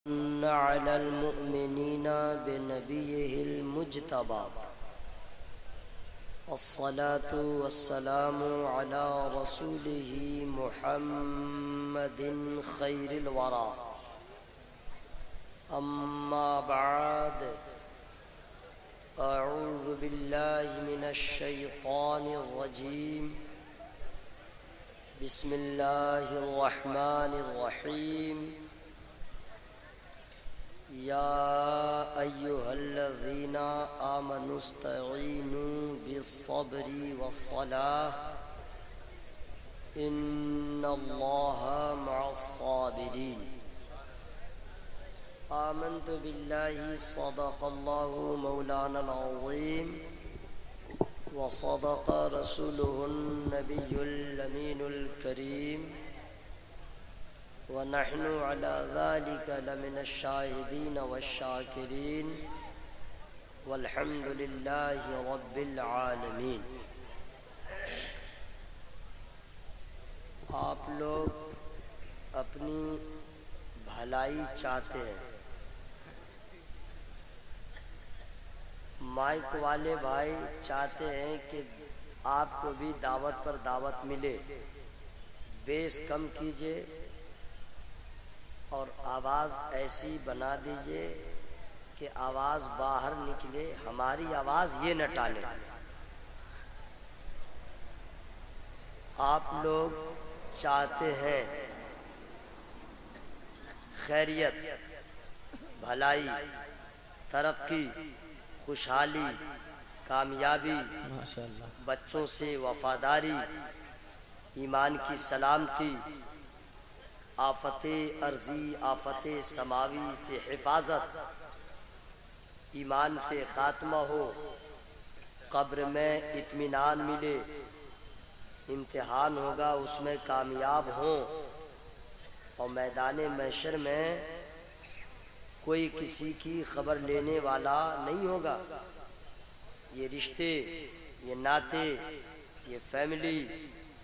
अला अल-मुअमिनीना बिनबिय्यिहिल मुज्तबा अस्सलातु वस्सलामु अला रसूलिही मुहम्मदिन खैरिल वरा अम्मा बअद अऊज़ु बिल्लाहि मिनश शैतानिर रजीम बिस्मिल्लाहिर रहमानिर रहीम या अय्युहल्लज़ीना आमनुस्तईनु बिस्सब्रि वस्सलाह इन्नल्लाहा मअस्साबिरीन। आमन्तु बिल्लाहि सदक़ल्लाहु मौलानल अज़ीम व सदक़ रसूलुहुन नबियुल अमीनुल करीम व नहनु अला ज़ालिका लमिनश शाहिदीन वश्शाकिरीन वल्हम्दुलिल्लाहि रब्बिल आलमीन। आप लोग अपनी भलाई चाहते हैं, माइक वाले भाई चाहते हैं कि आपको भी दावत पर दावत मिले। बेस कम कीजिए और आवाज़ ऐसी बना दीजिए कि आवाज़ बाहर निकले, हमारी आवाज़ ये न टाले। आप लोग चाहते हैं खैरियत, भलाई, तरक्की, खुशहाली, कामयाबी, माशाअल्लाह, बच्चों से वफादारी, ईमान की सलामती, आफते अर्जी आफते समावी से हिफाजत, ईमान पे खात्मा हो, कब्र में इत्मीनान मिले, इम्तिहान होगा उसमें कामयाब हों और मैदान महशर में कोई किसी की खबर लेने वाला नहीं होगा। ये रिश्ते, ये नाते, ये फैमिली,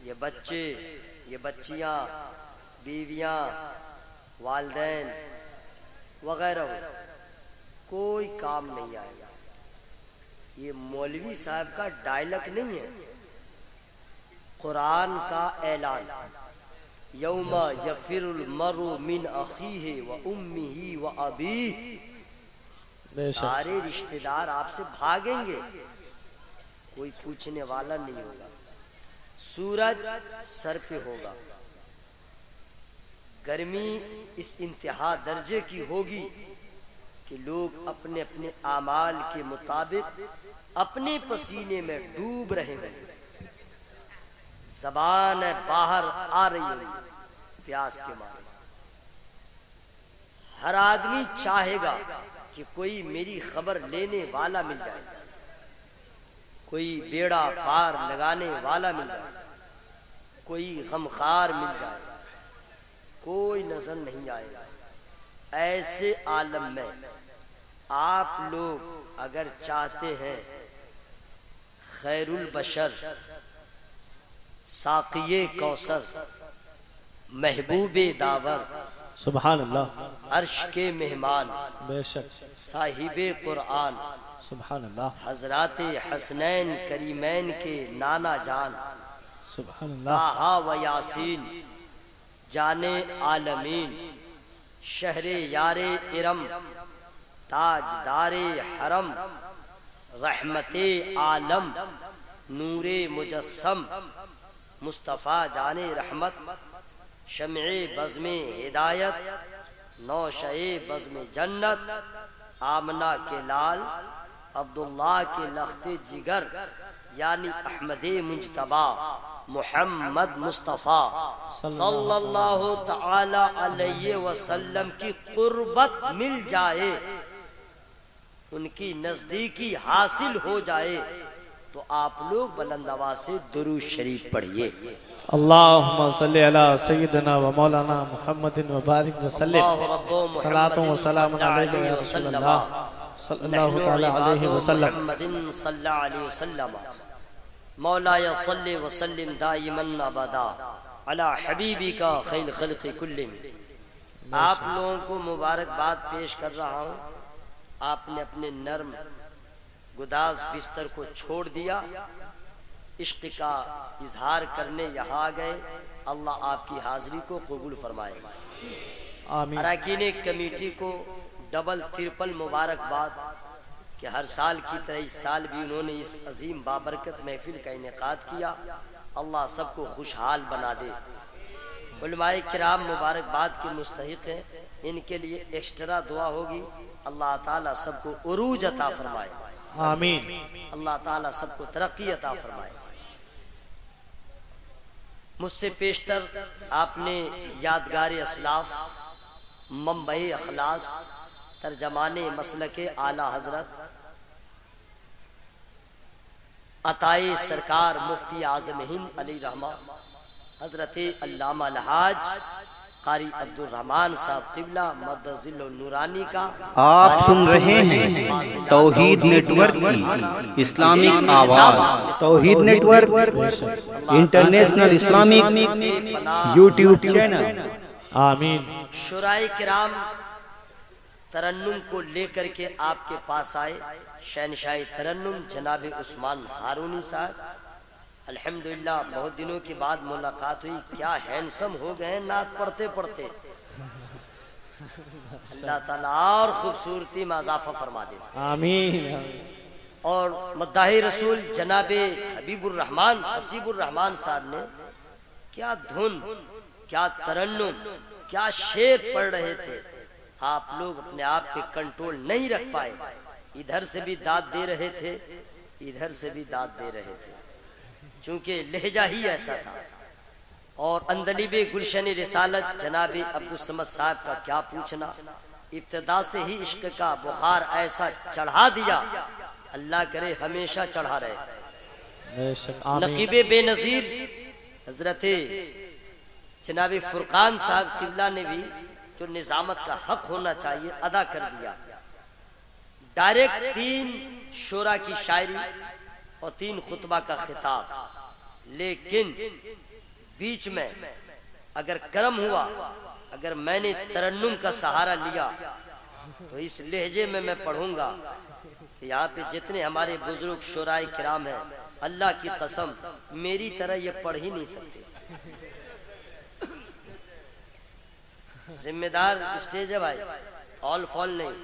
ये बच्चे, ये बच्चियाँ, बीवियाँ, वालिदैन वगैरह कोई काम नहीं आएगा। ये मौलवी साहब का डायलॉग नहीं है, कुरान का ऐलान। यौमा यफिरुल मरु मिन अखीहि व उम्मिही व अबीह। सारे रिश्तेदार आपसे भागेंगे, कोई पूछने वाला नहीं होगा। सूरज सर पे होगा, गर्मी इस इंतहा दर्जे की होगी कि लोग अपने अपने आमाल के मुताबिक अपने पसीने में डूब रहे होंगे। ज़बान बाहर आ रही होगी प्यास के मारे। हर आदमी चाहेगा कि कोई मेरी खबर लेने वाला मिल जाए, कोई बेड़ा पार लगाने वाला मिल जाए, कोई गमखार मिल जाए, कोई नजर नहीं आएगा। ऐसे आलम में आप लोग अगर चाहते हैं खैरुल बशर, साक़िये कौसर, महबूबे दावर, सुभान अल्लाह, अर्श के मेहमान, बेशक साहिबे कुरान, सुभान अल्लाह, हजराते हसनैन करीमैन के नाना जान, सुभान अल्लाह, ताहा व यासीन, जाने आलमीन, शहरे यारे इरम, ताजदारे हरम, रहमते आलम, नूरे मुजस्सम, मुस्तफ़ा जाने रहमत, शम्ए बज़्मे हिदायत, नौशए बज़्मे जन्नत, आमना के लाल, अब्दुल्लाह के लख्ते जिगर यानी अहमदे मुज्तबा मुहम्मद मुस्तफ़ा सल्लल्लाहु तआला अलैहि वसल्लम की कुर्बत मिल जाए, उनकी नजदीकी हासिल हो जाए, तो आप लोग बुलंद आवाज़ से दुरूद शरीफ पढ़िए। अल्लाहुम्मा सल्ली अला सय्यिदिना व मौलाना मुहम्मदिन व बारिक व सल्लिम। सलातो व सलामुन अलैहि या रसूलल्लाह सल्लल्लाहु तआला अलैहि वसल्लम। मुहम्मदिन सल्लल्लाहु अलैहि वसल्लम। मौलाया सल्ली व सल्लिम दाइमन अबदा अला हबीबी का खैर खल्क़ि कुल्लिम। आप लोगों को मुबारकबाद पेश कर रहा हूँ। आपने अपने नर्म गुदाज बिस्तर को छोड़ दिया, इश्क का इजहार करने यहाँ आ गए। अल्लाह आपकी हाजिरी को कबूल फरमाए। आमीन। अरकान कमेटी को डबल ट्रिपल मुबारकबाद कि हर साल की तरह इस साल भी उन्होंने इस अजीम बाबरकत महफिल का इनेकाद किया। अल्लाह सबको खुशहाल बना दे। उलमाए किराम मुबारकबाद के मुस्तहिक हैं, इनके लिए एक्स्ट्रा दुआ होगी। अल्लाह ताला सबको उरूज अता फरमाए। आमीन। अल्लाह ताला सबको तरक्की अता फरमाए। मुझसे पेशतर आपने यादगार असलाफ, मंबई अखलास, तर्जमाने मसलके आला हजरत अताए सरकार मुफ्ती आजम हिंद अली रहमा हजरत अल्लामा अलहाज कारी अब्दुल रहमान साहब किबला मद्दजिल नूरानी का आप सुन रहे हैं तौहीद नेटवर्क की इस्लामिक आवाज। Tauheed network international Islamic YouTube channel. आमीन। शुराए किराम तरन्नुम को लेकर के आपके पास आए। शहनशाह तरन्नुम जनाब उस्मान हारूनी साहब, अल्हम्दुलिल्लाह बहुत दिनों के बाद मुलाकात हुई। क्या हैंडसम हो गए नात पढ़ते पढ़ते। अल्लाह ताला और खूबसूरती में इजाफा फरमा दे। आमीन। और मद्दाही रसूल जनाबे हबीबुर रहमान हसीबुर रहमान साहब ने क्या धुन, क्या तरन्नुम, क्या शेर पढ़ रहे थे। आप लोग अपने आप पे कंट्रोल नहीं रख पाए। इधर से भी दाद दे रहे थे, इधर से भी दाद दे रहे थे, चूंकि लहजा ही ऐसा था। और अंदलीबे गुलशन रिसालत जनाबे अब्दुल समद साहब का क्या पूछना। इब्तिदा से ही इश्क का बुखार ऐसा चढ़ा दिया, अल्लाह करे हमेशा चढ़ा रहे। नकीबे बेनजीर हजरत जनाबे फुरकान साहब किबला ने भी जो निजामत का हक होना चाहिए अदा कर दिया। डायरेक्ट 3 शोरा की शायरी और 3 खुतबा का खिताब, लेकिन बीच में अगर कर्म हुआ, अगर मैंने तरन्नुम का सहारा लिया तो इस लहजे में मैं पढ़ूंगा कि यहाँ पे जितने हमारे बुजुर्ग शोराए किराम हैं, अल्लाह की कसम मेरी तरह ये पढ़ ही नहीं सकते। जिम्मेदार स्टेज है भाई, ऑल फॉल नहीं,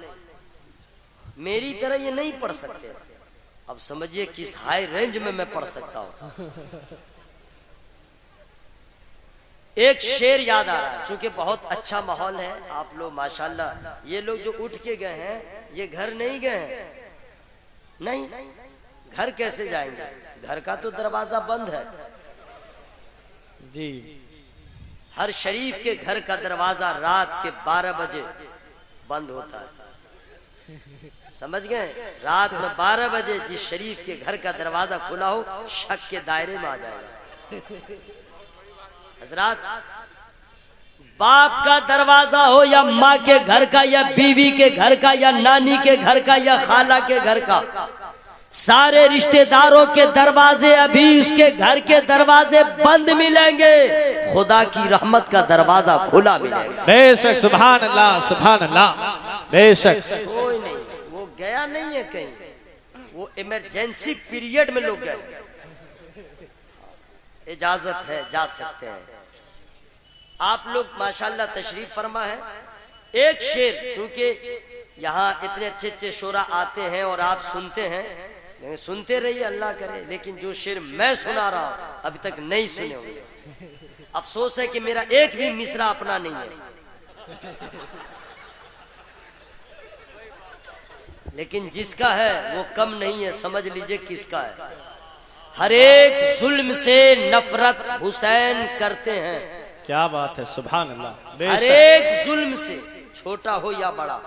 मेरी तरह ये नहीं पढ़ सकते। अब समझिए किस हाई रेंज में मैं पढ़ सकता हूं। एक शेर याद आ रहा है, चूंकि बहुत अच्छा माहौल है। आप लोग माशाल्लाह, ये लोग जो उठ के गए हैं ये घर नहीं गए हैं। नहीं, घर कैसे जाएंगे, घर का तो दरवाजा बंद है जी। हर शरीफ के घर का दरवाजा रात के 12 बजे बंद होता है। समझ गए, रात में 12 बजे जिस शरीफ के घर का दरवाजा खुला हो शक के दायरे में आ जाएगा। हजरात, बाप का दरवाजा हो या माँ के घर का या बीवी के घर का या नानी के घर का या खाला के घर का, सारे रिश्तेदारों के दरवाजे अभी उसके घर के दरवाजे बंद मिलेंगे, खुदा की रहमत का दरवाजा खुला मिलेगा। बेशक, सुभान अल्लाह, सुभान अल्लाह। बेशक कोई नहीं, वो गया नहीं है कहीं, वो इमरजेंसी पीरियड में लोग गए। इजाजत है, जा सकते हैं। आप लोग माशाल्लाह तशरीफ फरमा है। एक शेर, चूंकि यहाँ इतने अच्छे अच्छे शोरा आते हैं और आप सुनते हैं, नहीं सुनते रहिए अल्लाह करे, लेकिन जो शेर मैं सुना रहा हूं अभी तक नहीं सुने होंगे। अफसोस है कि मेरा एक भी मिसरा अपना नहीं है, लेकिन जिसका है वो कम नहीं है। समझ लीजिए किसका है। हर एक जुल्म से नफरत हुसैन करते हैं। क्या बात है, सुभान अल्लाह। हर एक जुल्म से, छोटा हो या बड़ा,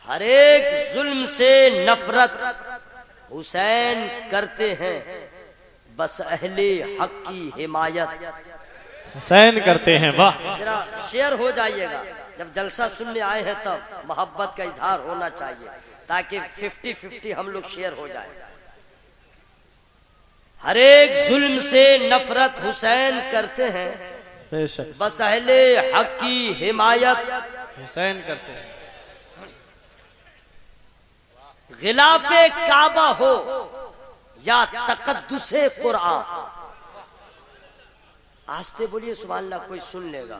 हर एक जुल्म से नफरत हुसैन करते हैं, बस अहले हक की हिमायत हुसैन करते हैं। वाह, जरा शेयर हो जाइएगा। जब जलसा सुनने आए हैं तब मोहब्बत का इजहार होना चाहिए, ताकि 50-50 हम लोग शेयर हो जाए। हर एक जुल्म से नफरत हुसैन करते हैं, बेशक, बस अहले हक की हिमायत हुसैन करते हैं। गिलाफे काबा हो या तकद्दुसे कुरान। आस्ते बोलिए सुभान अल्लाह, कोई सुन लेगा।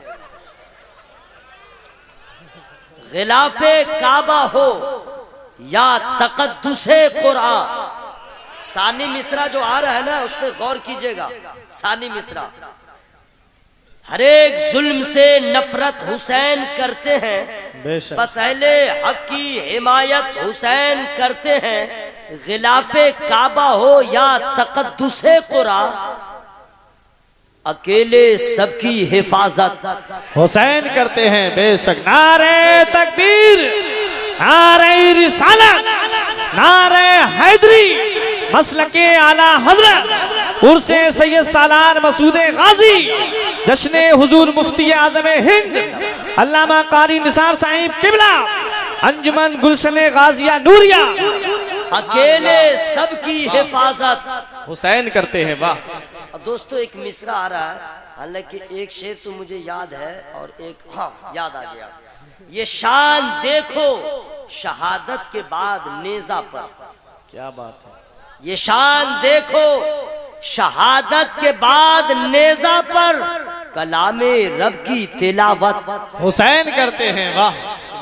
गिलाफे काबा हो या तकद्दुसे कुरान। सानी मिश्रा जो आ रहा है ना, उस पर गौर कीजिएगा। सानी मिश्रा, हर एक जुल्म से नफरत हुसैन करते हैं, बस अहले हक की हिमायत हुसैन करते हैं। गिलाफे काबा हो या तकद्दुसे कुरान, अकेले सबकी हिफाजत हुसैन करते हैं बेशक। नारे तकबीर, नारे रिसालत, नारे हैदरी, मसलके आला हजरत उर्से सैयद सालार मसूदे गाजी, जश्ने हुजूर मुफ्ती आजम हिंद अल्लामा कारी निसार साहिब किबला, अंजुमन गुलशने गाजिया नूरिया, अकेले सबकी हिफाजत हुसैन करते हैं। वाह। और दोस्तों एक मिसरा आ रहा है, हालांकि एक शेर तो मुझे याद है और एक याद आ गया। ये शान देखो शहादत के बाद नेजा पर। क्या बात है। ये शान देखो शहादत के बाद नेजा पर, कलामे रब की तिलावत हुसैन करते हैं। वाह।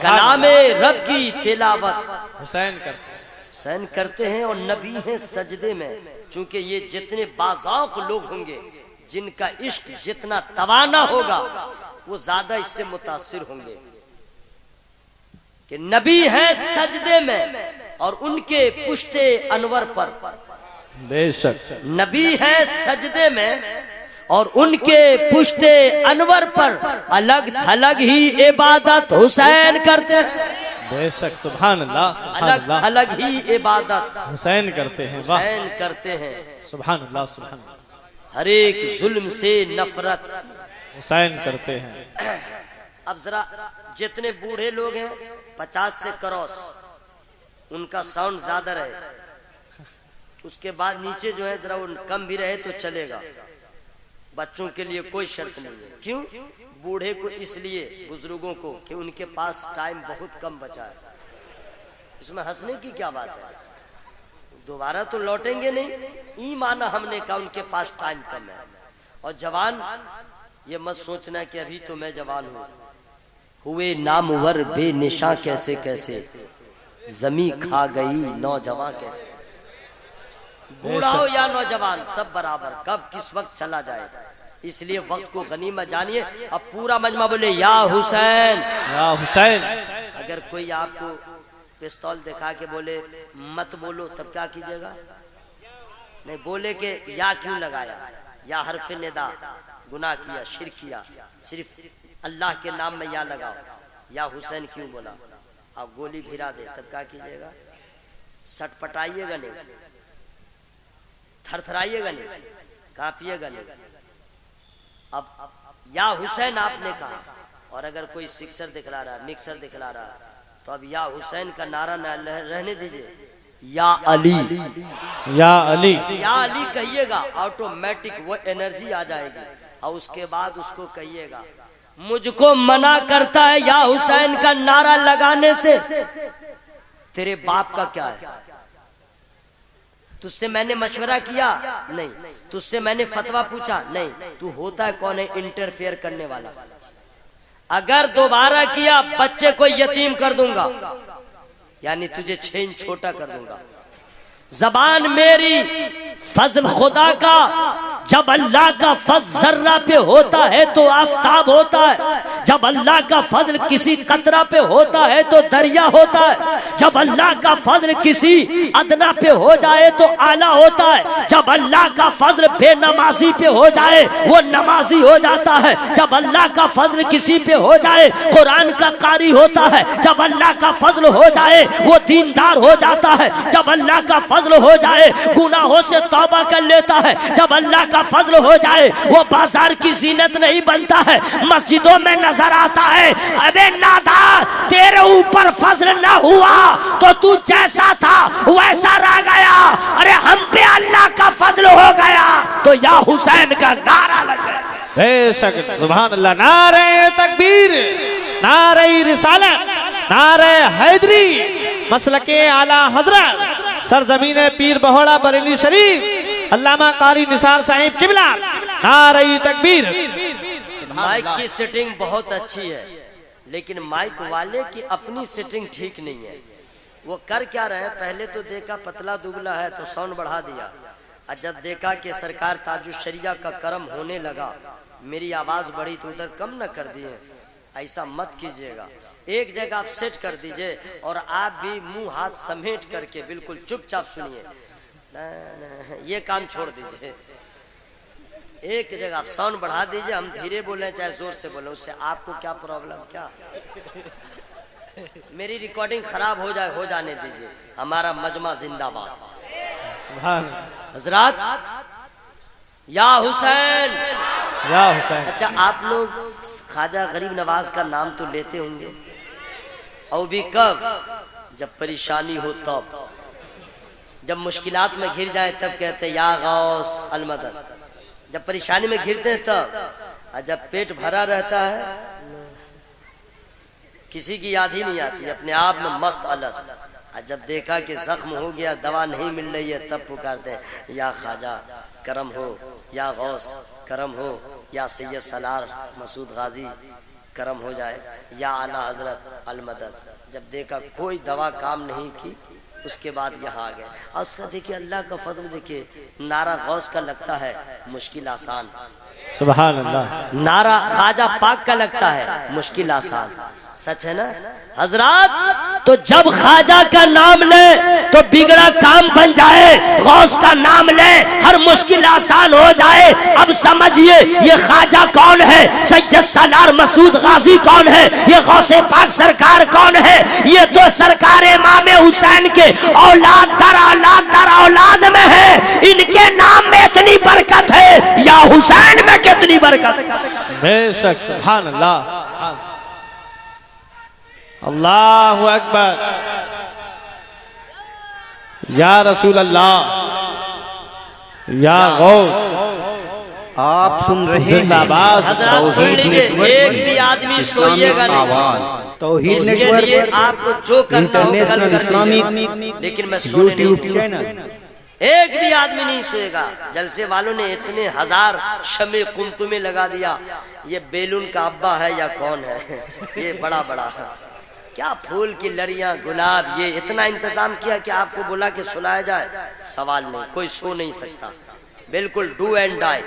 कलामे रब की तिलावत हुसैन करते हैं। हुसैन करते हैं और नबी हैं सजदे में। चूंकि ये जितने बाज़ौक़ लोग होंगे, जिनका इश्क जितना तवाना होगा, वो ज्यादा इससे मुतासिर होंगे कि नबी है सजदे में और उनके पुश्ते अनवर पर। बेशक। नबी है सजदे में और उनके पुश्ते अनवर पर अलग थलग ही इबादत हुसैन करते हैं। बेशक। सुभान अल्लाह। अलग थलग ही इबादत हुसैन करते हैं। वाह। हुसैन करते हैं। सुभान अल्लाह। सुभान अल्लाह। हर एक जुल्म से नफरत हुसैन करते हैं। अब जरा जितने बूढ़े लोग हैं 50 से क्रॉस, उनका साउंड ज्यादा रहे, उसके बाद नीचे जो है जरा वो कम भी रहे तो चलेगा। बच्चों के लिए कोई शर्त नहीं है। क्यों? बूढ़े को इसलिए, बुजुर्गों को, कि उनके पास टाइम बहुत कम बचा है। इसमें हंसने की क्या बात है, दोबारा तो लौटेंगे नहीं। ई माना हमने कहा उनके पास टाइम कम है। और जवान, ये मत सोचना कि अभी तो मैं जवान हूं, हुए नामवर बेनिशा कैसे कैसे, जमी खा गई नौजवान कैसे कैसे। बूढ़ा हो या नौजवान सब बराबर, कब किस वक्त चला जाए, इसलिए वक्त को गनीमत जानिए। अब पूरा मजमा बोले या हुसैन, या हुसैन। अगर कोई आपको पिस्तौल दिखा के बोले मत बोलो, तब क्या कीजिएगा? नहीं, बोले कि या क्यों लगाया, या हरफ निदा, गुनाह किया, शिर्क किया, सिर्फ अल्लाह के नाम में या लगाओ, या हुसैन क्यों बोला, आप गोली भिरा दे, तब क्या कीजिएगा? सटपटाइएगा नहीं, थरथराइएगा नहीं, कांपिएगा नहीं। अब या हुसैन आपने कहा, और अगर कोई सिक्सर दिखला रहा, मिक्सर दिखला रहा, तो अब या हुसैन का नारा न रहने दीजिए, या अली, या अली, या अली कहिएगा, ऑटोमेटिक वो एनर्जी आ जाएगी। और उसके बाद उसको कहिएगा, मुझको मना करता है या हुसैन का नारा लगाने से, तेरे बाप का क्या है? तुझसे मैंने मशवरा किया? नहीं। तुझसे मैंने फतवा पूछा? नहीं। तू होता है कौन है इंटरफेयर करने वाला? अगर दोबारा किया बच्चे को यतीम कर दूंगा, यानी तुझे 6 इंच छोटा कर दूंगा। जबान मेरी फजल खुदा का, जब अल्लाह का फजल जर्रा पे होता है तो आफताब होता है, जब अल्लाह का फजल किसी कतरा पे होता है तो दरिया होता है, जब अल्लाह का फजल किसी अदना पे हो जाए तो आला होता है, जब अल्लाह का फजल बेनमाजी पे हो जाए वो नमाजी हो जाता है, जब अल्लाह का फजल किसी पे हो जाए कुरान का कारी होता है, जब अल्लाह का फजल हो जाए वो दीनदार हो जाता है, जब अल्लाह का फजल हो जाए गुनाहों से तौबा कर लेता है, जब अल्लाह का फजल हो जाए वो बाजार की जीनत नहीं बनता है, मस्जिदों में नजर आता है। अबे नादान, तेरे ऊपर फजल ना हुआ तो तू जैसा था वैसा रह गया, अरे हम पे अल्लाह का फजल हो गया तो या हुसैन का नारा लग गया। बेशक। सुभान अल्लाह। नारे तकबीर, नारे रिसालत, नारे हैदरी, मसलके आला हजरत, सरजमीन पीर बहोड़ा बरेली शरीफ, अल्लामा कारी निसार साहिब किबला, नारे तकबीर। माइक की सेटिंग बहुत अच्छी है, लेकिन माइक वाले की अपनी सेटिंग ठीक नहीं है। वो कर क्या रहे हैं, पहले तो देखा पतला दुबला है तो साउंड बढ़ा दिया, और जब देखा कि सरकार ताजुश शरिया का करम होने लगा, मेरी आवाज बढ़ी तो उधर कम न कर दिए। ऐसा मत कीजिएगा, एक जगह आप सेट कर दीजिए और आप भी मुंह हाथ समेट करके बिल्कुल चुपचाप सुनिए। ये काम छोड़ दीजिए, एक जगह आप साउंड बढ़ा दीजिए, हम धीरे बोले चाहे जोर से बोले, उससे आपको क्या प्रॉब्लम, क्या मेरी रिकॉर्डिंग खराब हो जाए, हो जाने दीजिए, हमारा मजमा जिंदाबाद। हजरात, या हुसैन, या हुसैन। अच्छा, आप लोग ख्वाजा गरीब नवाज का नाम तो लेते होंगे, और भी कब, जब परेशानी हो तब, जब मुश्किलात में घिर जाए तब कहते हैं या गौस अल मदद, जब परेशानी में घिरते हैं तब, और जब पेट भरा रहता है किसी की याद ही नहीं आती, अपने आप में मस्त अलस, और जब देखा कि जख्म हो गया, दवा नहीं मिल रही है, तब पुकारते हैं या ख्वाजा करम हो, या गौस करम हो, या सैयद सलार मसूद गाजी करम हो जाए, या आला हजरत अल मदद। जब देखा कोई दवा काम नहीं की, उसके बाद यहाँ आ गए, और उसका देखिए अल्लाह का फजल, देखिए नारा गौस का लगता है मुश्किल आसान, सुभान अल्लाह। नारा ख्वाजा पाक का लगता है मुश्किल आसान, सच है ना हजरात। तो जब ख्वाजा का नाम ले तो बिगड़ा काम बन जाए, गौस का नाम ले हर मुश्किल आसान हो जाए। अब समझिए ये ख्वाजा कौन है, सैयद सलार मसूद गाजी कौन है, ये गौसे पाक सरकार कौन है, ये तो सरकार इमाम हुसैन के औलाद दर औलाद में है। इनके नाम में इतनी बरकत है, या हुसैन में कितनी बरकत है। बेशक, सुभान अल्लाह, अल्लाहु अकबर, या रसूल अल्लाह, या गौस। आप सुन रहे हैं जिंदाबाद। हजरात सुन लीजिए, एक भी आदमी सोइएगा नहीं, तौहीद इसके लिए आपको जो करना हो कल कर लीजिए, लेकिन मैं सोने नहीं यूट्यूब दूंगा। चैनल। एक भी आदमी नहीं सोएगा। जलसे वालों ने इतने हजार शमे कुमकुमे लगा दिया, ये बेलून का अब्बा है या कौन है, ये बड़ा बड़ा क्या फूल की लड़ियां, गुलाब, ये इतना इंतजाम किया कि आपको बोला कि सुनाया जाए, सवाल नहीं, कोई सो नहीं सकता, बिल्कुल डू एंड डाई।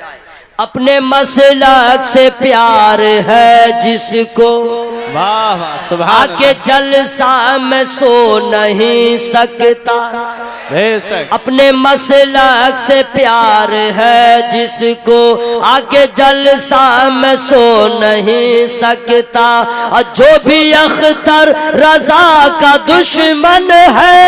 अपने मसलक से प्यार है जिसको, वाह वाह, सुभान आके जलसा में सो नहीं सकता। बेशक, अपने मसलक से प्यार है जिसको, आके जलसा में सो नहीं सकता। और जो भी अख्तर रजा का दुश्मन है,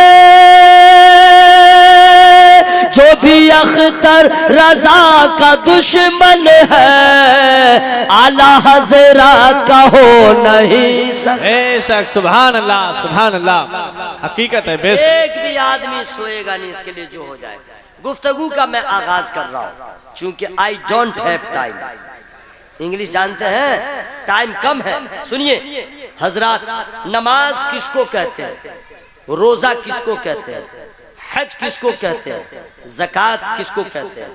जो भी अख्तर रजा का दुश्मन है, आला हजरत का हो नहीं सकता। बेशक, सुभान अल्लाह, सुभान अल्लाह, हकीकत है। बेशक, एक भी आदमी सोएगा नहीं, इसके लिए जो हो जाए। गुफ्तगू का मैं आगाज कर रहा हूँ, चूंकि I don't have time. English जानते हैं, टाइम कम है। सुनिए हजरात, नमाज किसको कहते हैं, रोजा किसको कहते हैं, हज किसको कहते हैं, ज़कात किसको कहते हैं,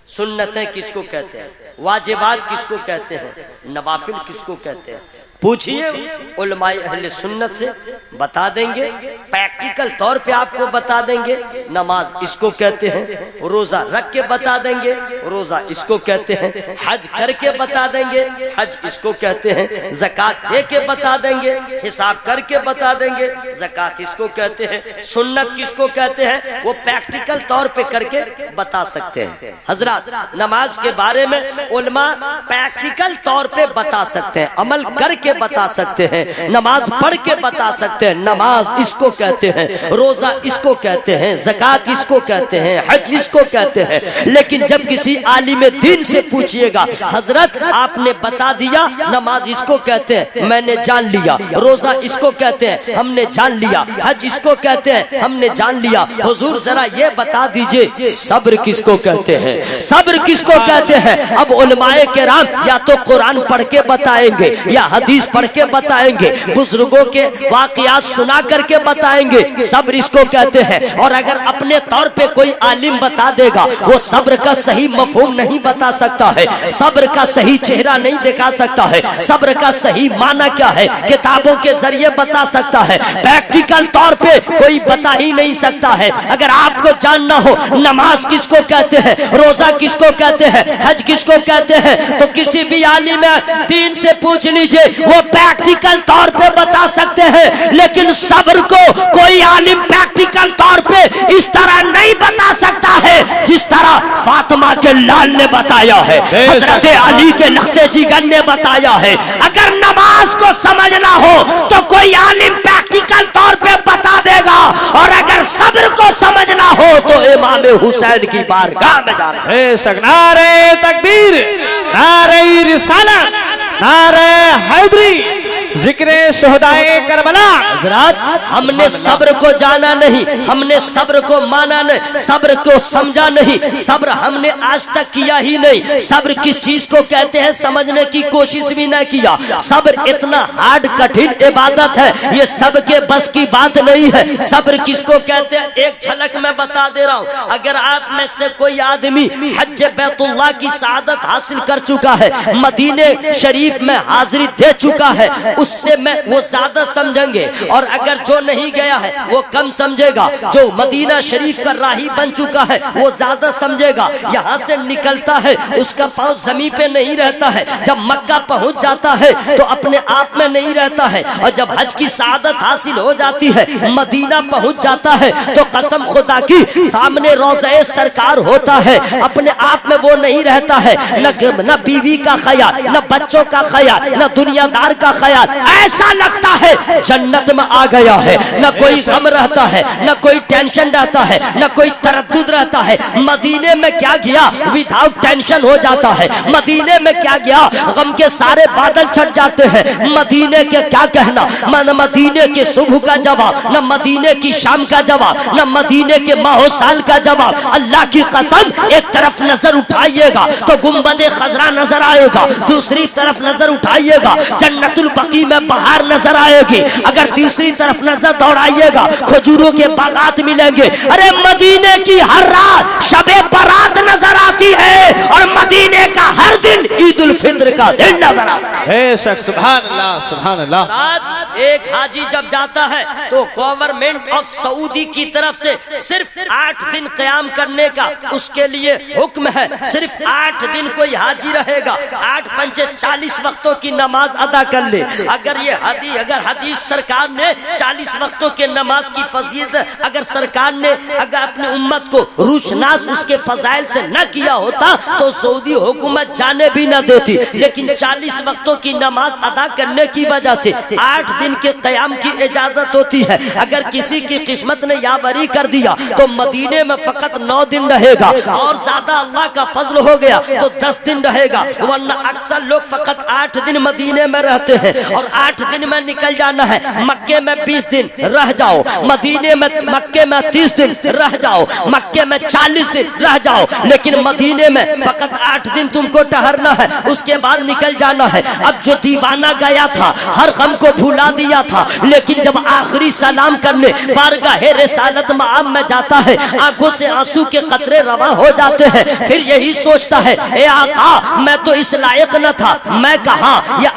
सुन्नतें किसको कहते हैं, वाजिबात किसको कहते हैं, नवाफिल किसको कहते हैं। पूछिए उलमाए अहले सुन्नत से, बता देंगे, प्रैक्टिकल तौर पे आपको बता देंगे। नमाज इसको कहते हैं, रोजा रख के बता देंगे, रोजा इसको कहते हैं, हज करके बता देंगे, हज इसको कहते हैं, ज़कात दे के बता देंगे, हिसाब करके बता देंगे, ज़कात इसको कहते हैं। सुन्नत किसको कहते हैं, वो प्रैक्टिकल तौर पे करके बता सकते हैं। हजरात, नमाज के बारे में उलमा प्रैक्टिकल तौर पे बता सकते हैं, अमल करके बता सकते हैं, नमाज पढ़ के बता सकते हैं। नमाज इसको कहते हैं, रोजा इसको कहते हैं, ज़कात इसको कहते हैं, हज इसको कहते हैं। लेकिन जब किसी आलिम दीन से पूछिएगा, हजरत आपने बता दिया नमाज इसको कहते हैं, मैंने जान लिया, रोजा इसको कहते हैं, हमने जान लिया, हज इसको कहते हैं, हमने जान लिया, हुजूर जरा ये बता दीजिए सब्र किसको कहते हैं, सब्र किसको कहते हैं? अब उलमाए किराम या तो कुरान पढ़ के बताएंगे या हदीस पढ़ के बताएंगे, बुजुर्गों के वाकयात सुना करके बताएंगे सब्र इसको कहते हैं। और अगर अपने तौर पे कोई आलिम बता देगा, वो सब्र का सही मफहूम नहीं बता सकता है, सब्र का सही चेहरा नहीं दिखा सकता है, सब्र का सही माना क्या है किताबों के जरिए बता सकता है, प्रैक्टिकल तौर पे कोई बता ही नहीं सकता है। अगर आपको जानना हो नमाज किसको कहते हैं, रोजा किसको कहते हैं, हज किसको कहते हैं, तो किसी भी आलिम दीन से पूछ लीजिए, वो प्रैक्टिकल तौर पे बता सकते हैं। लेकिन सब्र को कोई आलिम प्रैक्टिकल तौर पे इस तरह नहीं बता सकता है जिस तरह फातिमा के लाल ने बताया है, हजरत अली के लख्ते जिगर ने बताया है। अगर नमाज को समझना हो तो कोई आलिम प्रैक्टिकल तौर पे बता देगा, और अगर सब्र को समझना हो तो इमाम हुसैन की बारगाह में जाना। बेशक नारे तकबीर, नारे रिसालत, नारे हैदरी, जिक्र शोहदाए करबला। हजरत हमने सब्र को जाना नहीं, हमने सब्र को माना नहीं, सब्र को समझा नहीं, सब्र हमने आज तक किया ही नहीं। सब्र किस चीज को कहते हैं समझने की कोशिश भी न किया। सब्र इतना हार्ड कठिन इबादत है, ये सबके बस की बात नहीं है। सब्र किसको कहते हैं एक झलक में बता दे रहा हूँ। अगर आप में से कोई आदमी हज बैतुल्लाह की सआदत हासिल कर चुका है, मदीने शरीफ में हाजिरी दे चुका है, उससे मैं वो ज्यादा समझेंगे। और अगर जो नहीं गया है वो कम समझेगा। जो मदीना शरीफ का राही बन चुका है वो ज्यादा समझेगा। यहाँ से निकलता है उसका पांव जमीन पे नहीं रहता है, जब मक्का पहुंच जाता है तो अपने आप में नहीं रहता है, और जब हज की सआदत हासिल हो जाती है, मदीना पहुंच जाता है, तो कसम खुदा की सामने रोज़े सरकार होता है, अपने आप में वो नहीं रहता है। न बीवी का ख्याल, न बच्चों का ख्याल, न दुनियादार का ख्याल, ऐसा लगता है जन्नत में आ गया है। न कोई गम रहता है, न कोई टेंशन रहता है, न कोई तरद्दुद रहता है। मदीने में क्या गया विदाउट टेंशन हो जाता है। मदीने में क्या गया गम के सारे बादल छट जाते हैं। मदीने के क्या कहना, न मदीने के सुबह का जवाब, न मदीने की शाम का जवाब, न मदीने के माह साल का जवाब। अल्लाह की कसम एक तरफ नजर उठाइएगा तो गुंबदे खजरा नजर आएगा, दूसरी तरफ नजर उठाइएगा जन्नतुल बकी में बहार नजर आएगी, अगर तीसरी तरफ नजर दौड़ाइएगा खजूरों के बागात मिलेंगे। अरे मदीने की हर रात शबे बारात नजर आती है, और मदीने का हर दिन ईद उल फित्र का दिन नजर आता है। बेशक सुभान अल्लाह, सुभान अल्लाह। रात एक हाजी जब जाता है तो गवर्नमेंट ऑफ सऊदी की तरफ से सिर्फ 8 दिन क़याम करने का उसके लिए हुक्म है। सिर्फ 8 दिन कोई हाजी रहेगा, 8 पंचे 40 वक्तों की नमाज अदा कर ले। अगर हदीस सरकार ने 40 वक्तों के नमाज की फजीलत अगर सरकार ने अगर अपनी उम्मत को रूशनास उसके फजाइल से न किया होता तो सऊदी हुकूमत जाने भी न देती। लेकिन 40 वक्तों की नमाज अदा करने की वजह से 8 दिन के क़याम की इजाजत होती है। अगर किसी की किस्मत ने यावरी कर दिया तो मदीने में फकत 9 दिन रहेगा, और ज्यादा अल्लाह का फजल हो गया तो 10 दिन रहेगा, वरना अक्सर लोग फकत 8 दिन मदीने में रहते हैं। और 8 दिन में निकल जाना है, मक्के में 20 दिन रह जाओ, मदीने में मक्के में 30 दिन रह जाओ, मक्के में 40 दिन रह जाओ, लेकिन मदीने में फकत 8 दिन तुमको ठहरना है, उसके बाद निकल जाना है। अब जो दीवाना गया था हर गम को भुला दिया था, लेकिन जब आखिरी सलाम करने बारगाहे रिसालत माम में जाता है, आंखों से आंसू के कतरे रवा हो जाते हैं। फिर यही सोचता है, ए आका मैं तो इस लायक न था, मैं कहा ये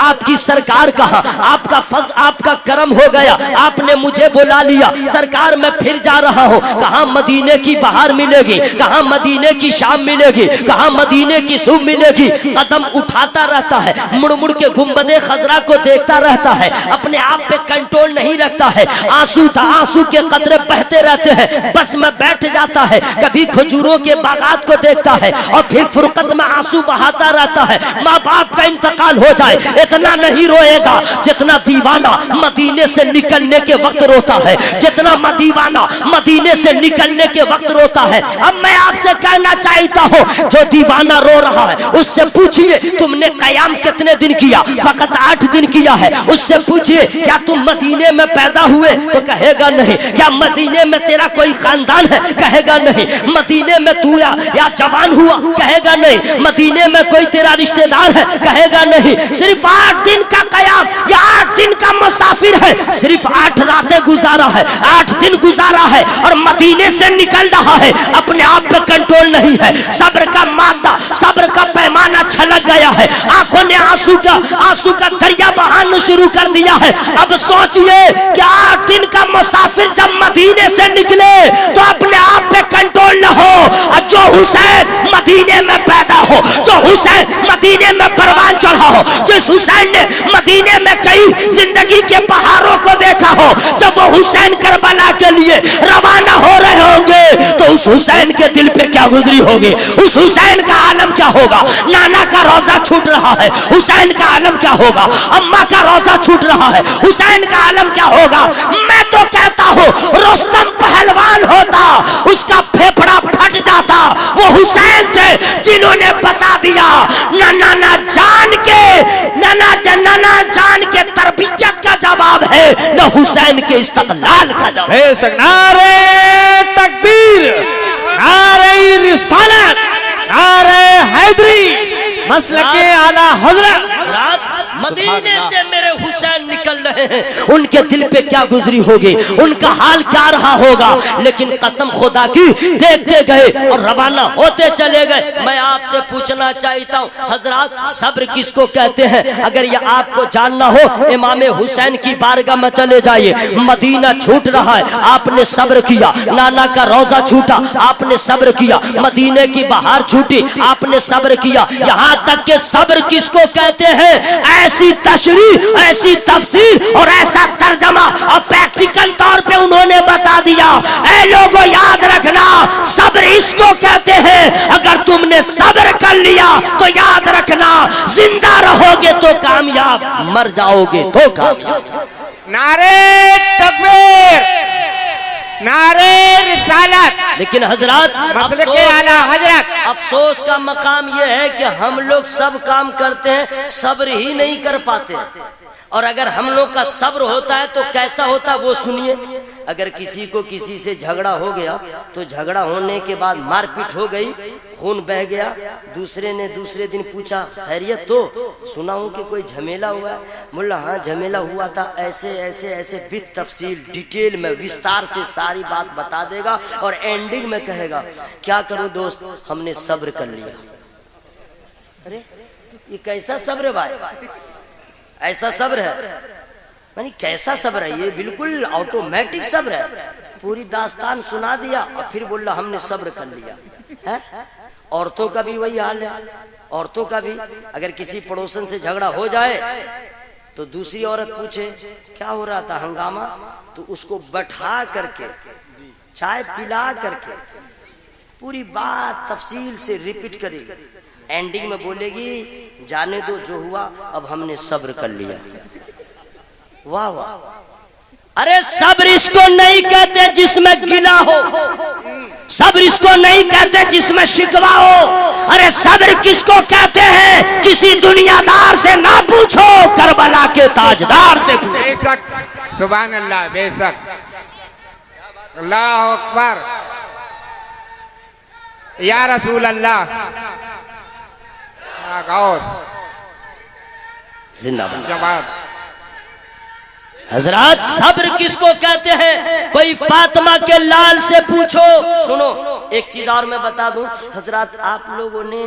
आपकी सरकार कहा, आपका फज आपका करम हो गया, आपने मुझे बुला लिया, सरकार मैं फिर जा रहा हूँ, कहाँ मदीने की बहार मिलेगी, कहाँ मदीने की शाम मिलेगी, कहाँ मदीने की सुबह मिलेगी। कदम उठाता रहता है, मुड़ मुड़ के गुंबदे खजरा को देखता रहता है, अपने आप पे कंट्रोल नहीं रखता है, आंसू के कतरे बहते रहते हैं, बस में बैठ जाता है, कभी खजूरों के बागात को देखता है और फिर फुरकत में आंसू बहाता रहता है। माँ बाप का इंतकाल हो जाए इतना नहीं रोएगा जितना दीवाना मदीने से निकलने के वक्त रोता है, जितना दीवाना मदीने से निकलने के वक्त रोता है। अब मैं आपसे कहना चाहता हूँ, जो दीवाना रो रहा है उससे पूछिए तुमने कयाम कितने दिन किया? फकत 8 दिन किया है। उससे पूछिए क्या तुम मदीने में पैदा हुए? तो कहेगा नहीं। क्या मदीने में तेरा कोई खानदान है? कहेगा नहीं। मदीने में तू या जवान हुआ? कहेगा नहीं। मदीने में कोई तेरा रिश्तेदार है? कहेगा नहीं। सिर्फ 8 दिन का कयाम या 8 दिन का मुसाफिर है, सिर्फ 8 रातें गुजारा है, 8 दिन गुजारा है और मदीने से निकल रहा है, अपने आप पे कंट्रोल नहीं है। सब्र का मादा, सब्र का पैमाना छलक गया है, आंखों ने आंसू का दरिया बहाना शुरू कर दिया है। अब सोचिए कि 8 दिन का मुसाफिर जब मदीने से निकले तो अपने आप पे कंट्रोल न हो। और जो हुसैन मदीने में पैदा हो, जो हुसैन मदीने में परवान चढ़ा हो, जिस हुसैन ने मदीने में कई जिंदगी के पहाड़ों को देखा हो, जब वो हुसैन करबला के लिए रवाना हो रहे होंगे तो उस हुसैन के दिल पे क्या गुजरी होगी? उस हुसैन का आलम क्या होगा? नाना का रोजा छूट रहा है, हुसैन का आलम क्या होगा? अम्मा का रोजा छूट रहा है, हुसैन का आलम क्या होगा? मैं तो कहता हूँ रुस्तम पहलवान होता, उसका फेफड़ा फट जाता। वो हुसैन थे जिन्होंने बता दिया नाना जान के तरबियत का जवाब है, न हुसैन के इस्तक़लाल का जवाब। बेशक नारे तकबीर, नारे रिसालत, नारे हैदरी, मसलके आला हजरत। मदीने से मेरे हुसैन निकल रहे हैं, उनके दिल पे क्या गुजरी होगी, उनका हाल क्या रहा होगा। लेकिन कसम खुदा की देखते गए और रवाना होते चले गए। मैं आपसे पूछना चाहता हूँ हजरत, सब्र किसको कहते हैं? अगर ये आपको जानना हो, इमाम हुसैन की बारगाह में चले जाइए। मदीना छूट रहा है, आपने सब्र किया। नाना का रोजा छूटा, आपने सब्र किया। मदीने की बहार छूटी, आपने सब्र किया। यहाँ तक के सब्र किसको कहते हैं? ऐसी तशरीह, ऐसी तफसीर और ऐसा तर्जमा और प्रैक्टिकल तौर पे उन्होंने बता दिया। ऐ लोगों याद रखना, सब्र इसको कहते हैं। अगर तुमने सब्र कर लिया तो याद रखना, जिंदा रहोगे तो कामयाब, मर जाओगे तो कामयाब। नारे तकबीर, नारे रिसालत। लेकिन हजरत अफसोस का मकाम यह है कि हम लोग सब काम करते हैं, सब्र ही नहीं कर पाते हैं। और अगर हम लोग का सब्र होता है तो कैसा होता है वो सुनिए। अगर किसी को किसी से झगड़ा हो गया तो झगड़ा होने के बाद मारपीट हो गई, खून बह गया, दूसरे ने दूसरे दिन पूछा खैरियत? तो सुना हूं कि कोई झमेला हुआ है। बोला हाँ झमेला हुआ था, ऐसे ऐसे ऐसे बित तफसील डिटेल में विस्तार से सारी बात बता देगा और एंडिंग में कहेगा क्या करूं दोस्त, हमने सब्र कर लिया। अरे ये कैसा सब्र है भाई? ऐसा सब्र है यानी कैसा सब्र है? ये बिल्कुल ऑटोमेटिक सब्र है। पूरी दास्तान सुना दिया और फिर बोला हमने सब्र कर लिया है। औरतों का भी वही हाल है। औरतों का भी अगर किसी पड़ोसन से झगड़ा हो जाए तो दूसरी औरत पूछे क्या हो रहा था, हंगामा, तो उसको बैठा करके चाय पिला करके पूरी बात तफसील से रिपीट करेगी। एंडिंग में बोलेगी जाने दो जो हुआ, अब हमने सब्र कर लिया। वाह वाह। अरे सब्र इसको नहीं कहते जिसमें गिला हो, सब्र इसको नहीं कहते जिसमें शिकवा हो। अरे सब्र किसको कहते हैं? किसी दुनियादार से ना पूछो, करबला के ताजदार से पूछो। बेशक, सुभान अल्लाह, बेशक, अल्लाह अकबर, या रसूल अल्लाह। जिंदाबाद। हजरत सब्र किसको कहते हैं? कोई फातिमा के लाल से पूछो। सुनो एक चीज और मैं बता दूं हजरत, आप लोगों ने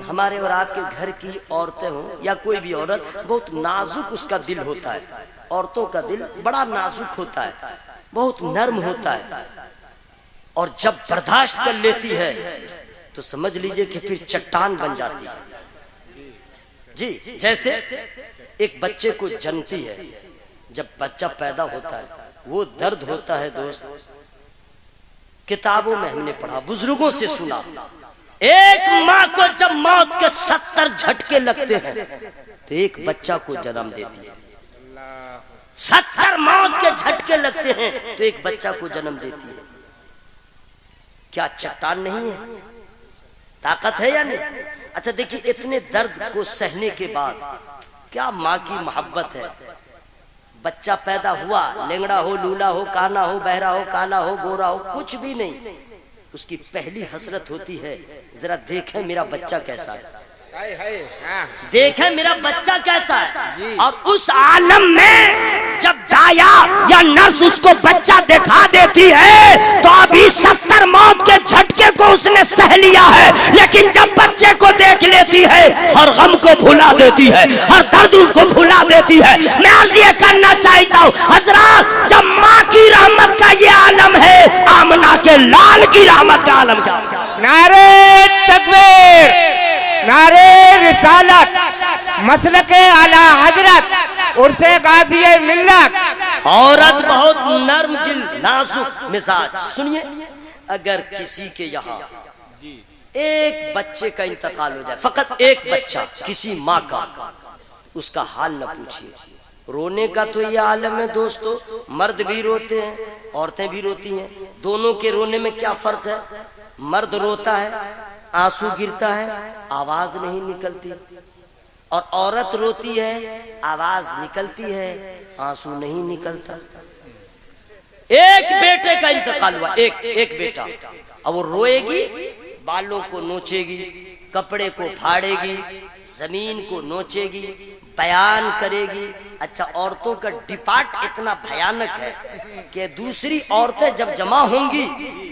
हमारे और आपके घर की औरतें हो या कोई भी औरत, बहुत नाजुक उसका दिल होता है। औरतों का दिल बड़ा नाजुक होता है, बहुत नर्म होता है, और जब बर्दाश्त कर लेती है तो समझ लीजिए कि फिर चट्टान बन जाती है। जी जैसे एक बच्चे को जनती है, जब बच्चा पैदा होता है वो दर्द होता है दोस्त। किताबों में हमने पढ़ा, बुजुर्गों से सुना, एक माँ को जब मौत के 70 झटके लगते हैं तो एक बच्चा को जन्म देती है। 70 मौत के झटके लगते हैं तो एक बच्चा को जन्म देती है। क्या चट्टान नहीं है? ताकत है या नहीं? अच्छा देखिए, इतने दर्द को सहने के बाद क्या माँ की मोहब्बत है। बच्चा पैदा हुआ, लेंगड़ा हो, लूला हो, काना हो, बहरा हो, काला हो, गोरा हो, कुछ भी नहीं, उसकी पहली हसरत होती है जरा देखें मेरा बच्चा कैसा है, देखें मेरा बच्चा कैसा है। और उस आलम में जब दाया या नर्स उसको बच्चा दिखा देती है तो अभी 70 मौत के झटके को उसने सह लिया है, लेकिन जब बच्चे को देख लेती है हर गम को भुला देती है, हर दर्द उसको भुला देती है। मैं अर्ज ये करना चाहता हूँ हजरत, जब माँ की रहमत का ये आलम है, आमना के लाल की रहमत का आलम क्या? नारे तकबीर, नारे रिसालत, मसलके आला हजरत, उर्से गाज़ी मिल्लत। औरत बहुत नर्म दिल, नाजुक मिजाज। सुनिए, अगर किसी के यहाँ एक बच्चे का इंतकाल हो जाए, फकत एक बच्चा, किसी माँ का, उसका हाल न पूछिए। रोने का तो ये आलम है दोस्तों, मर्द भी रोते हैं, औरतें भी रोती हैं। दोनों के रोने में क्या फर्क है? मर्द रोता है, आंसू गिरता है, आवाज नहीं निकलती, और औरत रोती है, आवाज निकलती है, आंसू नहीं निकलता। एक बेटे का इंतकाल हुआ, एक बेटा, अब वो रोएगी, बालों को नोचेगी, कपड़े को फाड़ेगी, जमीन को नोचेगी, बयान करेगी। अच्छा, औरतों का डिपार्ट इतना भयानक है कि दूसरी औरतें जब जमा होंगी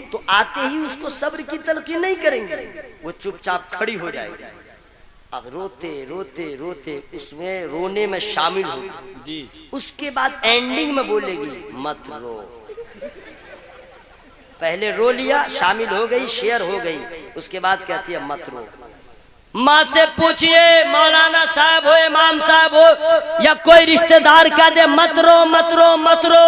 तो आते ही उसको सब्र की तलकीन नहीं करेंगे, वो चुपचाप खड़ी हो जाएगी। अब रोते रोते रोते उसमें रोने में शामिल होगी, उसके बाद एंडिंग में बोलेगी मत रो। पहले रो लिया, शामिल हो गई, शेयर हो गई, उसके बाद कहती है मत रो। माँ से पूछिए, मौलाना साहब हो, इमाम साहब हो, या कोई रिश्तेदार कह दे मत रो मत रो मत रो,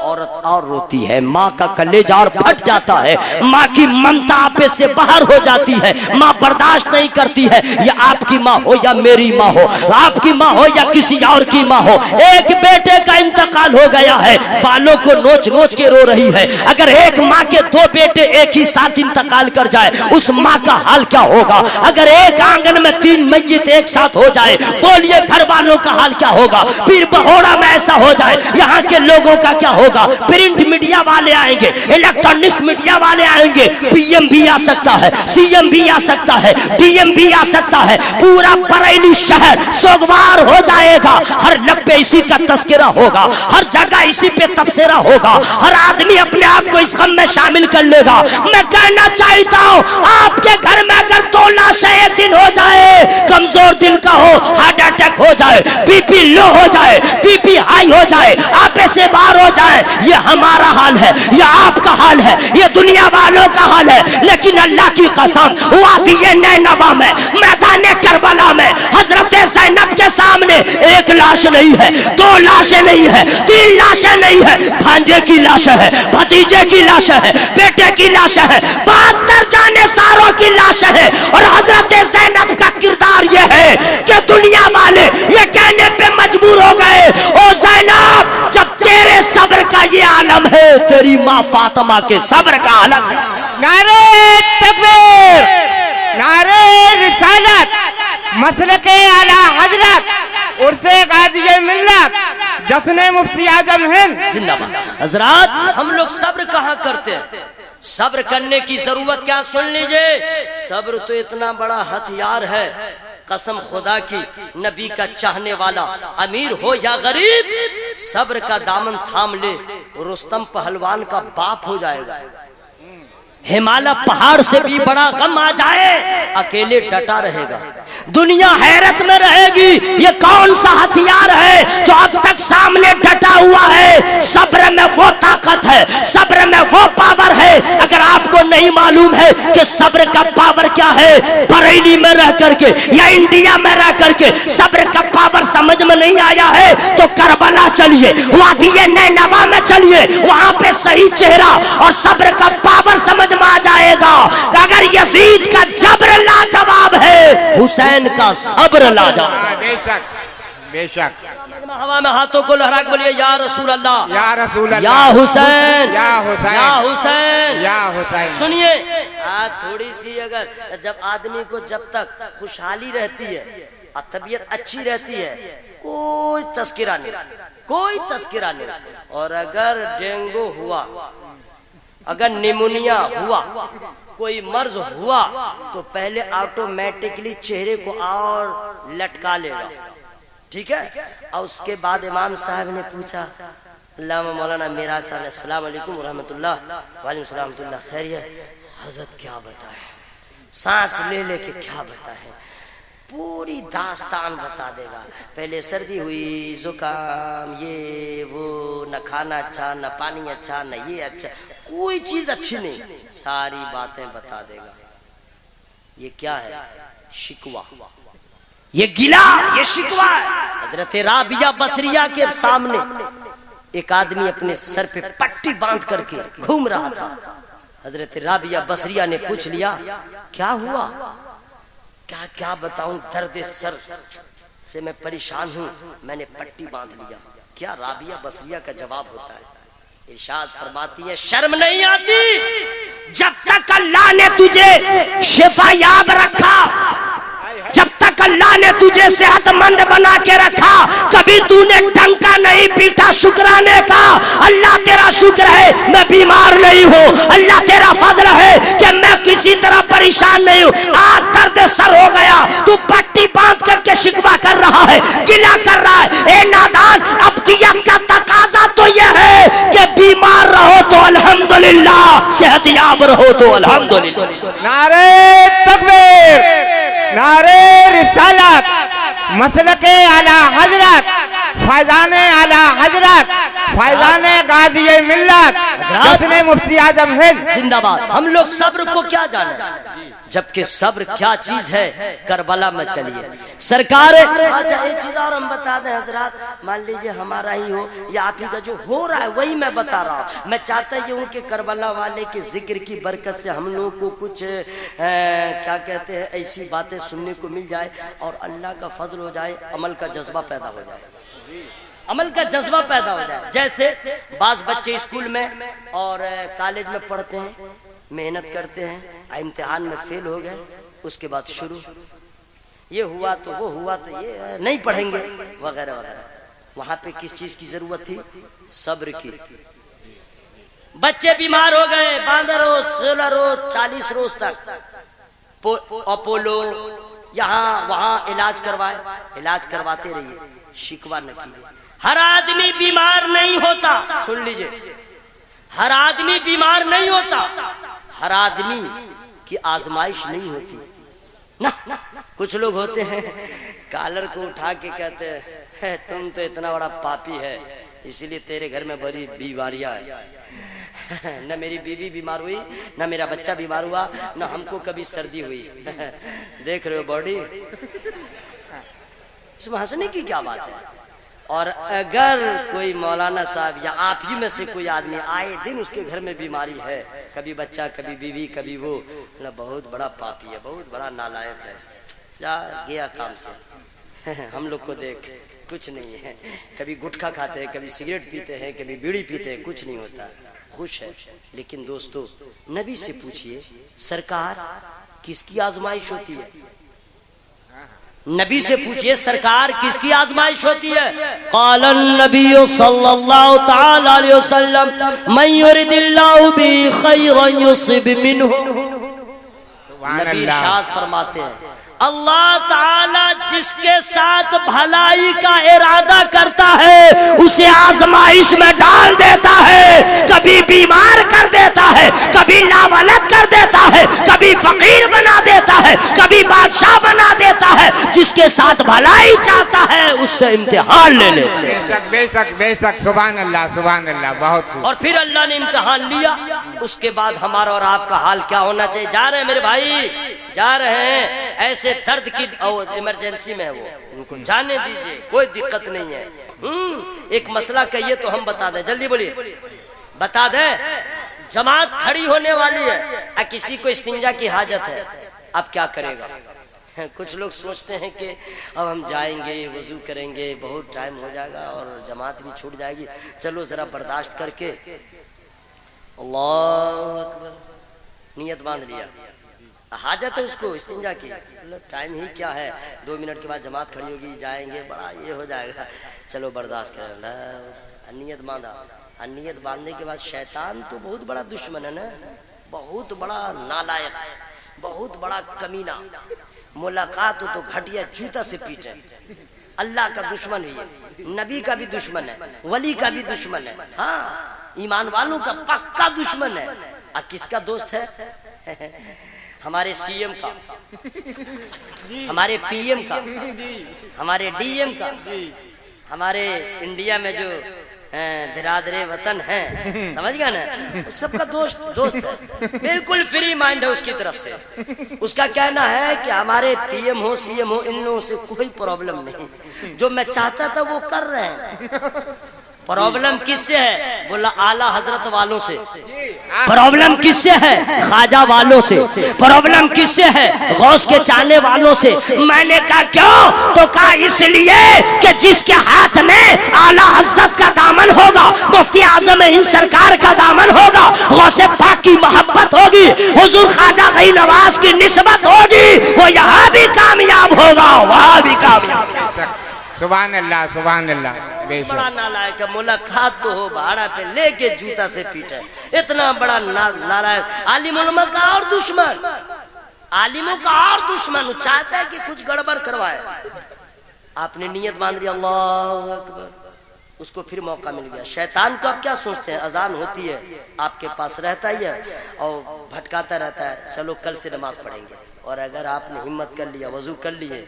औरत और रोती है, माँ का कलेजा और फट जाता है, माँ की ममता आपे से बाहर हो जाती है, माँ बर्दाश्त नहीं करती है। या आपकी माँ हो या मेरी माँ हो, आपकी माँ हो या किसी और की माँ हो, एक बेटे का इंतकाल हो गया है, बालों को नोच नोच के रो रही है। अगर एक माँ के 2 बेटे एक ही साथ इंतकाल कर जाए, उस माँ का हाल क्या होगा? अगर एक आंगन में 3 मैयत एक साथ हो जाए, बोलिए घर वालों का हाल क्या होगा? फिर बहोड़ा में ऐसा हो जाए, यहाँ के लोगों का क्या होगा? प्रिंट मीडिया वाले आएंगे, इलेक्ट्रॉनिक्स मीडिया वाले आएंगे, पीएम भी आ सकता है, सीएम भी आ सकता है, डीएम भी आ सकता है, पूरा बरेली शहर सोगवार हो जाएगा। हर लब्बे इसी का तस्करा होगा, हर जगह इसी पे तबसरा होगा, हर आदमी अपने आप को इस गम में शामिल कर लेगा। मैं कहना चाहता हूँ, आपके घर में अगर 2 लाशें एक दिन हो जाए, कमजोर दिल का हो, हार्ट अटैक हो जाए, बीपी लो हो जाए, बीपी हाई हो जाए, आपे से बाहर हो जाए, ये हमारा हाल है, ये आपका हाल है, ये दुनिया वालों का हाल है। लेकिन अल्लाह की कसम, वादी नैनवा में, मैदान करबला में, हजरत ज़ैनब के सामने 1 लाश नहीं है, 2 लाशें नहीं है, 3 लाशें नहीं है, भांजे की लाश है, भतीजे की लाश है, बेटे की लाश है, 72 जाने सारों की लाश है। और हजरत ज़ैनब का किरदार ये है कि दुनिया वाले ये कहने पे मजबूर हो गए, ओ ज़ैनब, जब तेरे सब्र का ये आलम है, तेरी माँ फातिमा के सब्र का आलम है। नारे तकबीर, नारे रिसालत, मसलके आला हजरत, उर्से गाज़ी मिल्लत, जश्न मुफ्ती आज़म हिंद जिंदाबाद। हजरात, हम लोग सब्र कहाँ करते हैं? सब्र करने की जरूरत क्या? सुन लीजिए, सब्र तो इतना बड़ा हथियार है, कसम खुदा की, नबी का चाहने वाला अमीर हो या गरीब, सब्र का दामन थाम ले, रुस्तम पहलवान का बाप हो जाएगा। हिमालय पहाड़ से भी बड़ा गम आ जाए, अकेले डटा रहेगा, दुनिया हैरत में रहेगी। ये कौन सा हथियार है जो अब तक सामने डटा हुआ है? सब्र में वो ताकत है, सब्र में वो पावर है। अगर आपको नहीं नहीं मालूम है कि सब्र का पावर क्या है, बरेली में रह करके या इंडिया में रह करके सब्र का पावर समझ में नहीं आया है तो करबला चलिए, वादी नैनवा में चलिए, वहां पे सही चेहरा और सब्र का पावर समझ में आ जाएगा। अगर यजीद का जब्र लाजवाब है, हुसैन का सब्र लाजवाब। बेशक बेशक। हवा में हाथों को लहरा के बोलिए या रसूल अल्लाह, या रसूल अल्लाह, या हुसैन, या हुसैन, या हुसैन, या हुसैन। सुनिए, थोड़ी सी अगर जब आदमी को जब तक खुशहाली रहती है और तबीयत अच्छी रहती है, कोई तस्किरा नहीं, कोई तस्किरा नहीं। और अगर डेंगू हुआ, अगर निमोनिया हुआ, कोई मर्ज हुआ तो पहले ऑटोमेटिकली चेहरे को और लटका लेगा, ठीक है। और उसके बाद इमाम साहब ने पूछा, अल्लामा मौलाना मिराज साहब, अस्सलाम वालेकुम व रहमतुल्लाह, वालेकुम सलाम तुल्लाह, खैरियत हजरत, क्या बताएं, सांस ले लेके क्या बताएं, पूरी दास्तान बता देगा। पहले सर्दी हुई, जुकाम, ये वो, न खाना अच्छा, न पानी अच्छा, न ये अच्छा, कोई चीज अच्छी नहीं, सारी बातें बता देगा। ये क्या है? शिकवा, ये गिला, ये शिकवा है। हजरत राबिया बसरिया के सामने एक आदमी अपने सर पे पट्टी बांध करके घूम रहा था। हजरत राबिया बसरिया ने पूछ लिया, क्या हुआ? क्या क्या बताऊं, दर्द सर से मैं परेशान हूं, मैंने पट्टी बांध लिया। क्या राबिया बसरिया का जवाब होता है? इरशाद फरमाती है, शर्म नहीं आती? जब तक अल्लाह ने तुझे शिफायाब रखा, जब तक अल्लाह ने तुझे सेहतमंद बना के रखा, कभी तूने डंका नहीं पीटा शुक्राने का। अल्लाह तेरा शुक्र है मैं बीमार नहीं हूँ, अल्लाह तेरा फजल है कि मैं किसी तरह परेशान नहीं हूँ। आज दर्द सर हो गया, तू पट्टी बांध करके शिकवा कर रहा है, गिला कर रहा है। ए नादान, अब्दियत का तकाजा तो यह है कि बीमार रहो तो अल्हम्दुलिल्लाह, सेहतयाब रहो तो अल्हम्दुलिल्लाह। नारे तकबीर, नारे रिसालत, मसलके आला हजरत, फैजाने आला हजरत, फैजाने गाजी मिल्लत, जश्न मुफ्ती आजम हिंद जिंदाबाद। हम लोग सब्र को क्या जाने, जबकि सब्र क्या चीज है, करबला में चलिए सरकार। अच्छा एक चीज और हम बता दें हजरात, मान लीजिए हमारा ही हो या आप ही का जो हो रहा है वही मैं बता रहा हूँ। मैं चाहता ये हूँ कि करबला वाले के जिक्र की बरकत से हम लोग को कुछ क्या कहते हैं, ऐसी बातें सुनने को मिल जाए और अल्लाह का फजल हो जाए, अमल का जज्बा पैदा हो जाए, अमल का जज्बा पैदा हो जाए। जैसे बाज बच्चे स्कूल में और कॉलेज में पढ़ते हैं, मेहनत करते हैं, इम्तिहान में फेल हो गए, उसके बाद शुरू ये हुआ तो वो हुआ तो ये नहीं पढ़ेंगे वगैरह वगैरह। वहां पे किस चीज की जरूरत थी? सब्र की। बच्चे बीमार हो गए, 15 रोज 16 रोज 40 रोज तक अपोलो यहाँ वहां इलाज करवाए, इलाज करवाते रहिए, शिकवा न कीजिए। हर आदमी बीमार नहीं होता, सुन लीजिए, हर आदमी बीमार नहीं होता, हर आदमी की आजमाइश नहीं होती ना। कुछ लोग होते हैं कॉलर को उठा के कहते हैं तुम तो इतना बड़ा पापी है इसीलिए तेरे घर में बड़ी बीमारियां है। न मेरी बीवी बीमार हुई, न मेरा बच्चा बीमार हुआ, न हमको कभी सर्दी हुई। देख रहे हो बॉडी, इसमें हंसने की क्या बात है? और अगर कोई मौलाना साहब या आप ही में से कोई आदमी आए दिन उसके घर में बीमारी है, कभी बच्चा कभी बीवी कभी वो, ना बहुत बड़ा पापी है, बहुत बड़ा नालायक है, जा गया काम से। हम लोग को देख कुछ नहीं है, कभी गुटखा खाते हैं, कभी सिगरेट पीते हैं, कभी बीड़ी पीते हैं, कुछ नहीं होता, खुश है। लेकिन दोस्तों नबी से पूछिए, सरकार किसकी आजमाइश होती है? नबी से पूछिए सरकार किसकी आजमाइश होती है? क़ालन नबी सल्लल्लाहु तआला अलैहि वसल्लम मन युरिदिल्लाहु बि खैरन युसिब मिनहु। नबी इरशाद फरमाते हैं अल्लाह ताला जिसके साथ भलाई का इरादा करता है उसे आजमाइश में डाल देता है, कभी बीमार कर देता है, कभी लावलत कर देता है, कभी फकीर बना देता है, कभी बादशाह बना देता है। जिसके साथ भलाई चाहता है उससे इम्तिहान ले लेता है। बेशक बेशक बेशक, सुभान अल्लाह सुभान अल्लाह, बहुत। और फिर अल्लाह ने इम्तिहान लिया उसके बाद हमारा और आपका हाल क्या होना चाहिए। जा रहे हैं मेरे भाई, जा रहे हैं, ऐसे दर्द की इमरजेंसी में है वो, उनको जाने दीजिए, कोई दिक्कत नहीं है। एक मसला कहिए तो हम बता दें, जल्दी बोलिए, बता दें। जमात खड़ी होने वाली है, किसी को इस्तिंजा की हाजत है, अब क्या करेगा। कुछ लोग सोचते हैं कि अब हम जाएंगे, वजू करेंगे, बहुत टाइम हो जाएगा और जमात भी छूट जाएगी, चलो जरा बर्दाश्त करके अल्लाह अकबर, नियत बांध लिया, हाजत है उसको इस्तिंजा की, टाइम ही क्या है, 2 मिनट के बाद जमात खड़ी होगी, जाएंगे, बड़ा ये हो जाएगा, चलो बर्दाश्त करें, नियत बांधा। नियत बांधने के बाद शैतान तो बहुत बड़ा दुश्मन है ना, बहुत बड़ा नालायक, बहुत बड़ा कमीना, मुलाकात हो तो घटिया जूता से पीटे। अल्लाह का दुश्मन भी है, नबी का भी दुश्मन है, वली का भी दुश्मन है, हाँ, ईमान वालों का पक्का दुश्मन है। और किसका दोस्त है? हमारे सीएम का, हमारे पीएम का, हमारे डीएम का, हमारे इंडिया में जो बिरादरे वतन है, समझ गया ना, उस सबका दोस्त है, बिल्कुल फ्री माइंड है उसकी तरफ से। उसका कहना है कि हमारे पीएम हो सीएम हो, इन लोगों से कोई प्रॉब्लम नहीं, जो मैं चाहता था वो कर रहे हैं। प्रॉब्लम किससे है? बोला आला हजरत वालों से। प्रॉब्लम किससे है? ख्वाजा वालों से। प्रॉब्लम किससे है? गौस के चाहने वालों से। मैंने कहा क्यों? तो कहा इसलिए कि जिसके हाथ में आला हजरत का दामन होगा, मुफ्ती आजम हिंद सरकार का दामन होगा, गौसे पाक की मोहब्बत होगी, हुजूर ख्वाजा गई नवाज की निस्बत होगी, वो यहाँ भी कामयाब होगा, वहाँ भी कामयाब। सुभान अल्लाह, सुभान अल्लाह। बड़ा नालायक है, मुलाकात तो हो, भाड़ा पे लेके जूता से पीटे, इतना बड़ा नालायक। आलिम उलमा का और दुश्मन, आलिमों का और दुश्मन, चाहता है कि कुछ गड़बड़ करवाए। आपने नियत बांध ली, अल्लाह अकबर, उसको फिर मौका मिल गया। शैतान को आप क्या सोचते हैं, अजान होती है, आपके पास रहता ही है और भटकाता रहता है, चलो कल से नमाज पढ़ेंगे। और अगर आपने हिम्मत कर लिया, वजू कर लिए,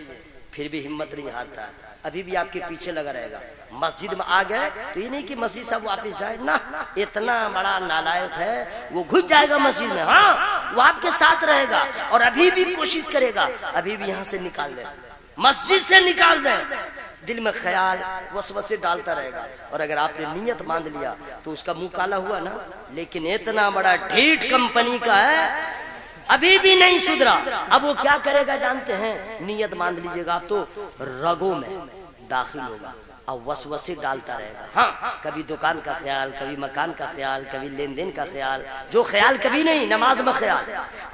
फिर भी हिम्मत नहीं हारता, अभी भी आपके पीछे लगा रहेगा। मस्जिद में आ गए तो ये नहीं कि मस्जिद साहब वापस जाए ना, इतना बड़ा नालायक है, वो घुस जाएगा मस्जिद में, हाँ, वो आपके साथ रहेगा और अभी भी कोशिश करेगा, अभी भी यहाँ से निकाल दे, मस्जिद से निकाल दे, दिल में ख्याल वसवसे डालता रहेगा। और अगर आपने नियत बांध लिया तो उसका मुंह काला हुआ ना, लेकिन इतना बड़ा ढीठ कंपनी का है, अभी भी नहीं सुधरा। अब वो क्या करेगा जानते हैं? नियत बांध लीजिएगा आप, तो रगों में दाखिल होगा और वसवसे डालता रहेगा। हाँ, कभी दुकान का ख्याल, कभी मकान का ख्याल, कभी लेन देन का ख्याल, जो ख्याल कभी नहीं, नमाज में ख्याल।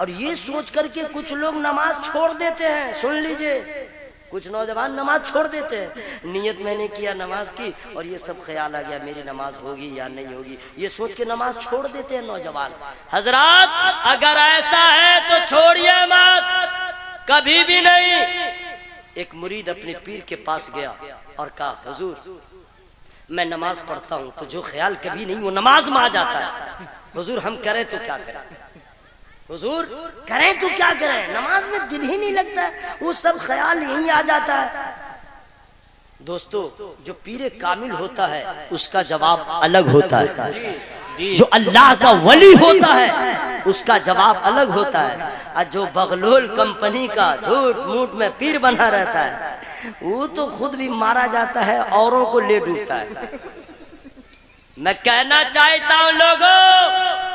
और ये सोच करके कुछ लोग नमाज छोड़ देते हैं, सुन लीजिए, कुछ नौजवान नमाज छोड़ देते हैं। नियत मैंने किया नमाज की और ये सब ख्याल आ गया मेरी नमाज होगी या नहीं होगी, ये सोच के नमाज छोड़ देते हैं नौजवान। हजरात, अगर ऐसा है तो छोड़िए मत, कभी भी नहीं। एक मुरीद अपने पीर के पास गया और कहा, हुजूर मैं नमाज पढ़ता हूं तो जो ख्याल कभी नहीं वो नमाज में आ जाता है, हुजूर हम करें तो क्या करें, हुजूर करें तो क्या करें, नमाज में दिल ही नहीं लगता है, वो सब ख्याल यहीं आ जाता है। दोस्तों, जो पीरे कामिल होता है उसका जवाब अलग होता है, जो अल्लाह का वली होता है उसका जवाब अलग होता है। और जो बगलोल कंपनी का झूठ मूठ में पीर बना रहता है वो तो खुद भी मारा जाता है, औरों को ले डूबता है। मैं कहना चाहता हूं लोगों,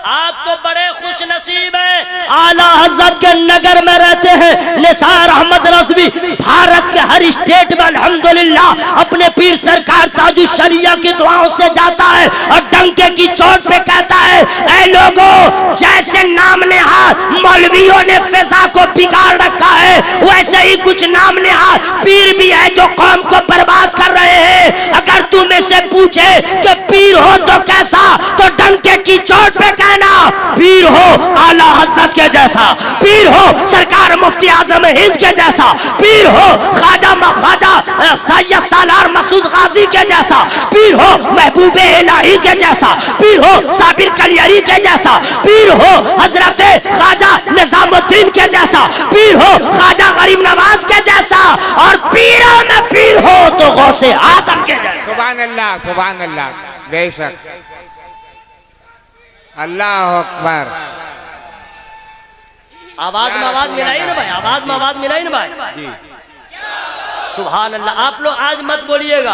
आप तो बड़े खुश नसीब हैं, आला हजरत के नगर में रहते हैं। निसार अहमद रज़वी भारत के हर स्टेट में अल्हम्दुलिल्लाह अपने पीर सरकार ताजुश शरिया की दुआओं से जाता है और डंके की चोट पे कहता है, ऐ लोगों, जैसे नाम नेहाद मौलवियों ने फिजा को बिगाड़ रखा है, वैसे ही कुछ नाम नेहाद पीर भी है जो कौम को बर्बाद कर रहे हैं। अगर तुम इसे पूछे कि पीर हो तो कैसा, तो डंके की चोट पे कहना, पीर हो आला हजरत के जैसा, पीर हो सरकार मुफ्ती आजम हिंद के जैसा, पीर हो ख्वाजा सैयद सालार मसूद गाजी के जैसा, पीर हो महबूबे इलाही के जैसा, पीर हो साबिर कलियरी के जैसा, पीर हो हजरत ख्वाजा निजामुद्दीन के जैसा, पीर हो ख्वाजा गरीब नवाज के जैसा, और पीरों में पीर हो तो गौसे आजम के जैसा। सुभान अल्लाह, सुभान अल्लाह, बेशक। अल्लाह अकबर। आवाज में आवाज मिलाई ना भाई, आवाज में आवाज मिलाई ना भाई जी। सुभान अल्लाह। आप लोग आज मत बोलिएगा,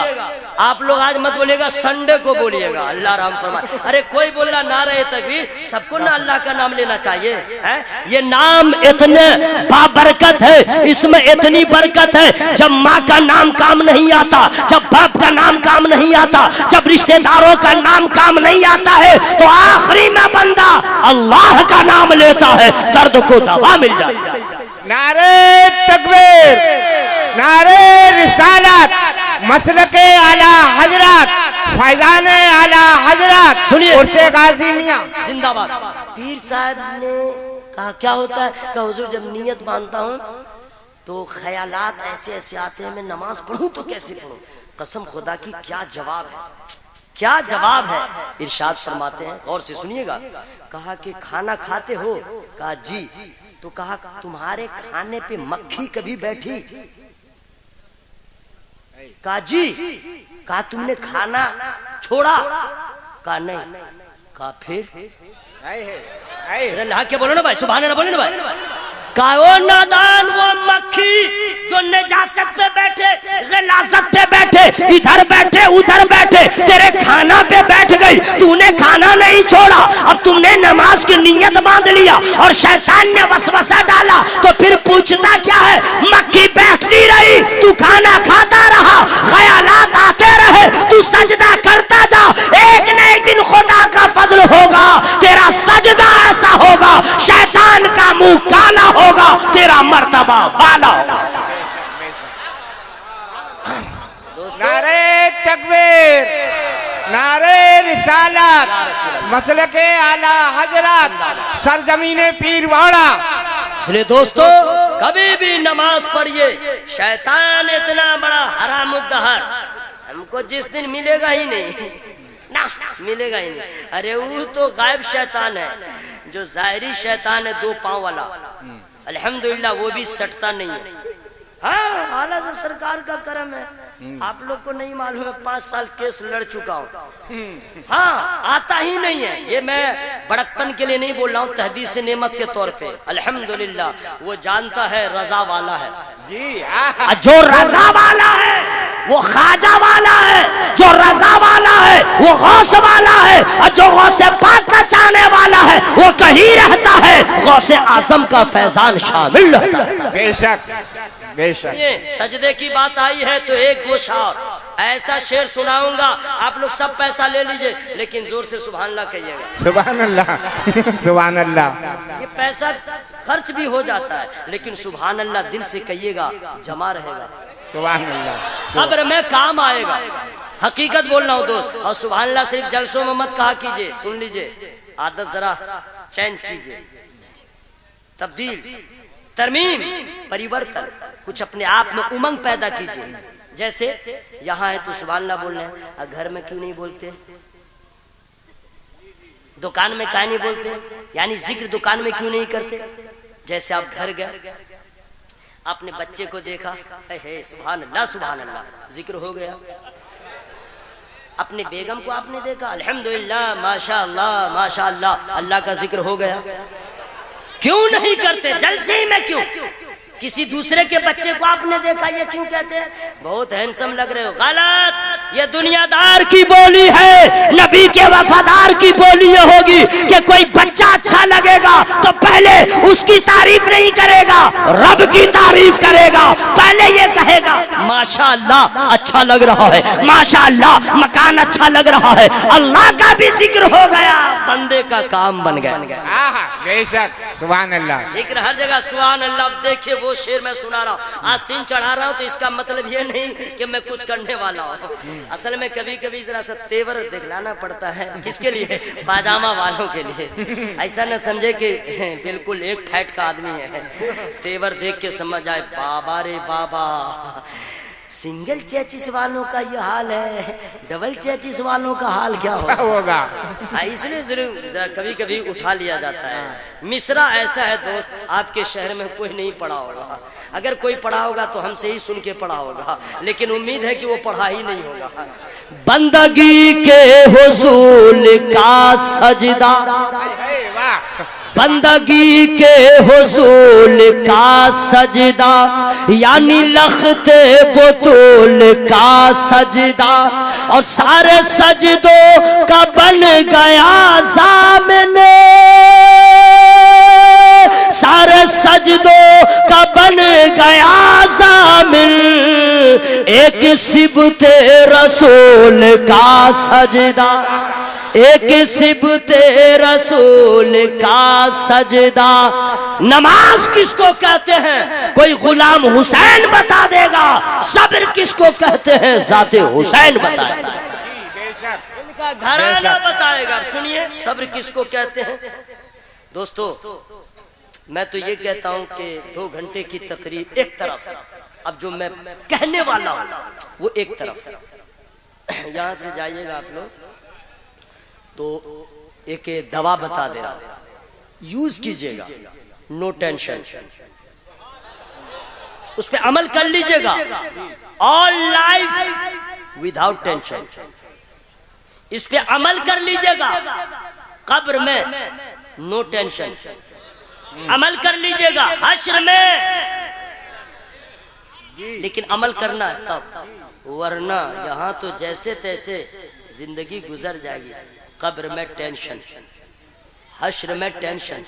आप लोग आज मत बोलिएगा, संडे को बोलिएगा। अल्लाह राम फरमाए। अरे कोई बोल रहा नारे तकबीर, सबको ना अल्लाह का नाम लेना चाहिए है? ये नाम इतने बाबरकत है, इसमें इतनी बरकत है। जब माँ का नाम काम नहीं आता, जब बाप का नाम काम नहीं आता, जब रिश्तेदारों का नाम काम नहीं आता है, तो आखिरी में बंदा अल्लाह का नाम लेता है, दर्द को दवा मिल जाती है। नारे तकबीर, नारे रिसालत, मसलके आला हजरत, फैजान आला हजरत। सुनिए, उर्से गाजी मियां जिंदाबाद। पीर साहब ने कहा क्या होता है? कहा हुजूर जब नियत मानता हूँ तो ख्यालात ऐसे ऐसे आते हैं, मैं नमाज पढ़ूं तो कैसे पढ़ूं? कसम खुदा की क्या जवाब है, क्या जवाब है। इरशाद फरमाते हैं, गौर से सुनिएगा। कहा कि खाना खाते हो? कहा जी। तो कहा तुम्हारे खाने पे मक्खी कभी बैठी? कहा जी। कहा तुमने खाना छोड़ा? कहा नहीं। कहा फिर? अरे क्या बोलो ना भाई, सुभान अल्लाह बोले ना भाई। कहा वो नादान, वो मक्खी जो नजासत पे बैठे, गिलाजत पे बैठे, इधर बैठे उधर बैठे, तेरे खाना पे बैठ गई, तूने खाना नहीं छोड़ा, अब तुमने नमाज की नियत बांध लिया और शैतान ने वसवसा डाला, तो फिर पूछता क्या है? मक्खी बैठती रही, तू खाना खाता रहा, ख्यालात आते रहे, तू सजदा करता जा, एक न एक दिन खुदा का फजल होगा, तेरा सजदा ऐसा होगा, शैतान का मुंह काला होगा, तेरा मर्तबा बाला होगा। नारे तकबीर, नारे रिसालत, मसलके आला हजरत, सरजमीने पीरवाड़ा। इसलिए दोस्तों कभी भी नमाज पढ़िए। शैतान इतना बड़ा हरामुद्दहर हमको जिस दिन मिलेगा ही नहीं ना, मिलेगा ही नहीं। अरे वो तो गायब शैतान है, जो जाहिरी शैतान है 2 पांव वाला, अल्हम्दुलिल्लाह वो भी सटता नहीं है। हाँ, आला से सरकार का करम है, आप लोग को नहीं मालूम है, 5 साल केस लड़ चुका हूँ। हाँ, आता ही नहीं है। ये मैं बड़कपन के लिए नहीं बोल रहा हूँ, तहदीस से नेमत के तौर पे। अल्हम्दुलिल्लाह वो जानता है रजा वाला है जी। जो रजा वाला है वो ख्वाजा वाला है, जो रजा वाला है वो गौस वाला है, और जो गौसे पाक का चाहने वाला है वो कहीं रहता है, गौसे आजम का फैजान शामिल रहता है। बेशक बेशक। ये सजदे की बात आई है तो एक दो शार ऐसा शेर सुनाऊंगा, आप लोग सब पैसा ले लीजिए, लेकिन जोर से सुभान अल्लाह कहिएगा। सुभान अल्लाह, सुभान अल्लाह। ये पैसा खर्च भी हो जाता है, लेकिन सुभान अल्लाह दिल से कहिएगा, जमा रहेगा, सुभान अल्लाह, कब्र में काम आएगा। हकीकत बोल रहा हूँ दोस्त। और सुभान अल्लाह सिर्फ जलसों में मत कहा कीजिए, सुन लीजिए, आदत जरा चेंज कीजिए, तब्दील, तरमीम, परिवर्तन, कुछ अपने आप में उमंग पैदा कीजिए। जैसे यहाँ है तो सुभान अल्लाह बोल रहे हैं, घर में क्यों नहीं बोलते? दुकान में क्या नहीं बोलते? यानी जिक्र दुकान में क्यों नहीं करते? जैसे आप घर गए, आपने बच्चे को देखा, हे सुभान अल्लाह, जिक्र हो गया। अपने बेगम को आपने देखा, अल्हम्दुलिल्लाह, माशाअल्लाह माशाअल्लाह, अल्लाह का जिक्र हो गया। क्यों नहीं करते? जलसे में क्यों? किसी दूसरे के बच्चे को आपने देखा, ये क्यों कहते हैं बहुत हैंडसम लग रहे हो? गलत। ये दुनियादार की बोली है, नबी के वफादार की बोली ये होगी कि कोई बच्चा अच्छा लगेगा तो पहले उसकी तारीफ नहीं करेगा, रब की तारीफ करेगा। पहले ये कहेगा माशाअल्लाह अच्छा लग रहा है, माशाअल्लाह मकान अच्छा लग रहा है, अल्लाह का भी जिक्र हो गया, बंदे का काम बन गया। बेशक, सुभान अल्लाह, जिक्र हर जगह सुभान अल्लाह। देखिए वो शेर मैं सुना रहा हूँ, आस्तीन चढ़ा रहा हूँ, तो इसका मतलब ये नहीं कि मैं कुछ करने वाला हूँ। असल में कभी कभी जरा सा तेवर दिखलाना पड़ता है। किसके लिए? पाजामा वालों के लिए। ऐसा न समझे कि बिल्कुल एक फैट का आदमी है, तेवर देख के समझ जाए बाबा रे बाबा। सिंगल चेचिस वालों का ये हाल है, डबल चेचिस वालों का हाल क्या होगा? इसलिए जरूर कभी कभी उठा लिया जाता है। मिसरा ऐसा है दोस्त, आपके शहर में कोई नहीं पढ़ा होगा, अगर कोई पढ़ा होगा तो हमसे ही सुन के पढ़ा होगा, लेकिन उम्मीद है कि वो पढ़ा ही नहीं होगा। बंदगी के हुसूल का सजदा बंदगी के हुसूल का सजदा, यानी लखते बुतूल का सजदा, और सारे सजदों का बन गया ज़ामिने, सारे सजदों का बन गया ज़ामिन, एक सिबते रसूल का सजदा, एक सिबते रसूल का सजदा। नमाज किसको कहते हैं कोई गुलाम हुसैन बता देगा, सब्र किसको कहते हैं जाते हुसैन बताएगा, उनका घराना बताएगा। सुनिए सब्र किसको कहते हैं। दोस्तों मैं तो ये कहता हूं कि 2 घंटे की तकरीर एक तरफ, अब जो मैं कहने वाला हूं वो एक तरफ। यहां से जाइएगा आप लोग तो एक दवा बता दे रहा हूं, यूज कीजिएगा, नो टेंशन, उस पर अमल कर लीजिएगा, ऑल लाइफ विदाउट टेंशन, इस पे अमल कर लीजिएगा। कब्र में नो टेंशन, अमल कर लीजिएगा। हश्र में लेकिन अमल करना है तब, वरना यहां तो जैसे तैसे जिंदगी गुजर जाएगी। कब्र में टेंशन, हश्र में टेंशन,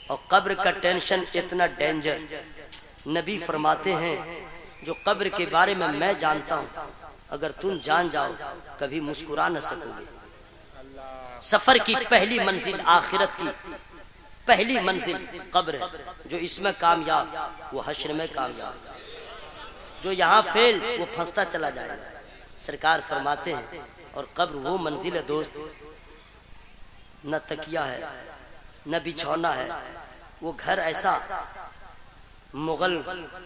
और कब्र का टेंशन इतना डेंजर। नबी फरमाते हैं जो कब्र के बारे में मैं जानता हूं, अगर तुम जान जाओ कभी मुस्कुरा न सकोगे। सफर की पहली मंजिल आखिरत की पहली मंजिल कब्र है। जो इसमें कामयाब वो हश्र में कामयाब, जो यहाँ फेल वो फंसता चला जाएगा। सरकार फरमाते हैं और कब्र वो मंजिल है दोस्त, न तकिया है न बिछौना है। वो घर ऐसा, मुगल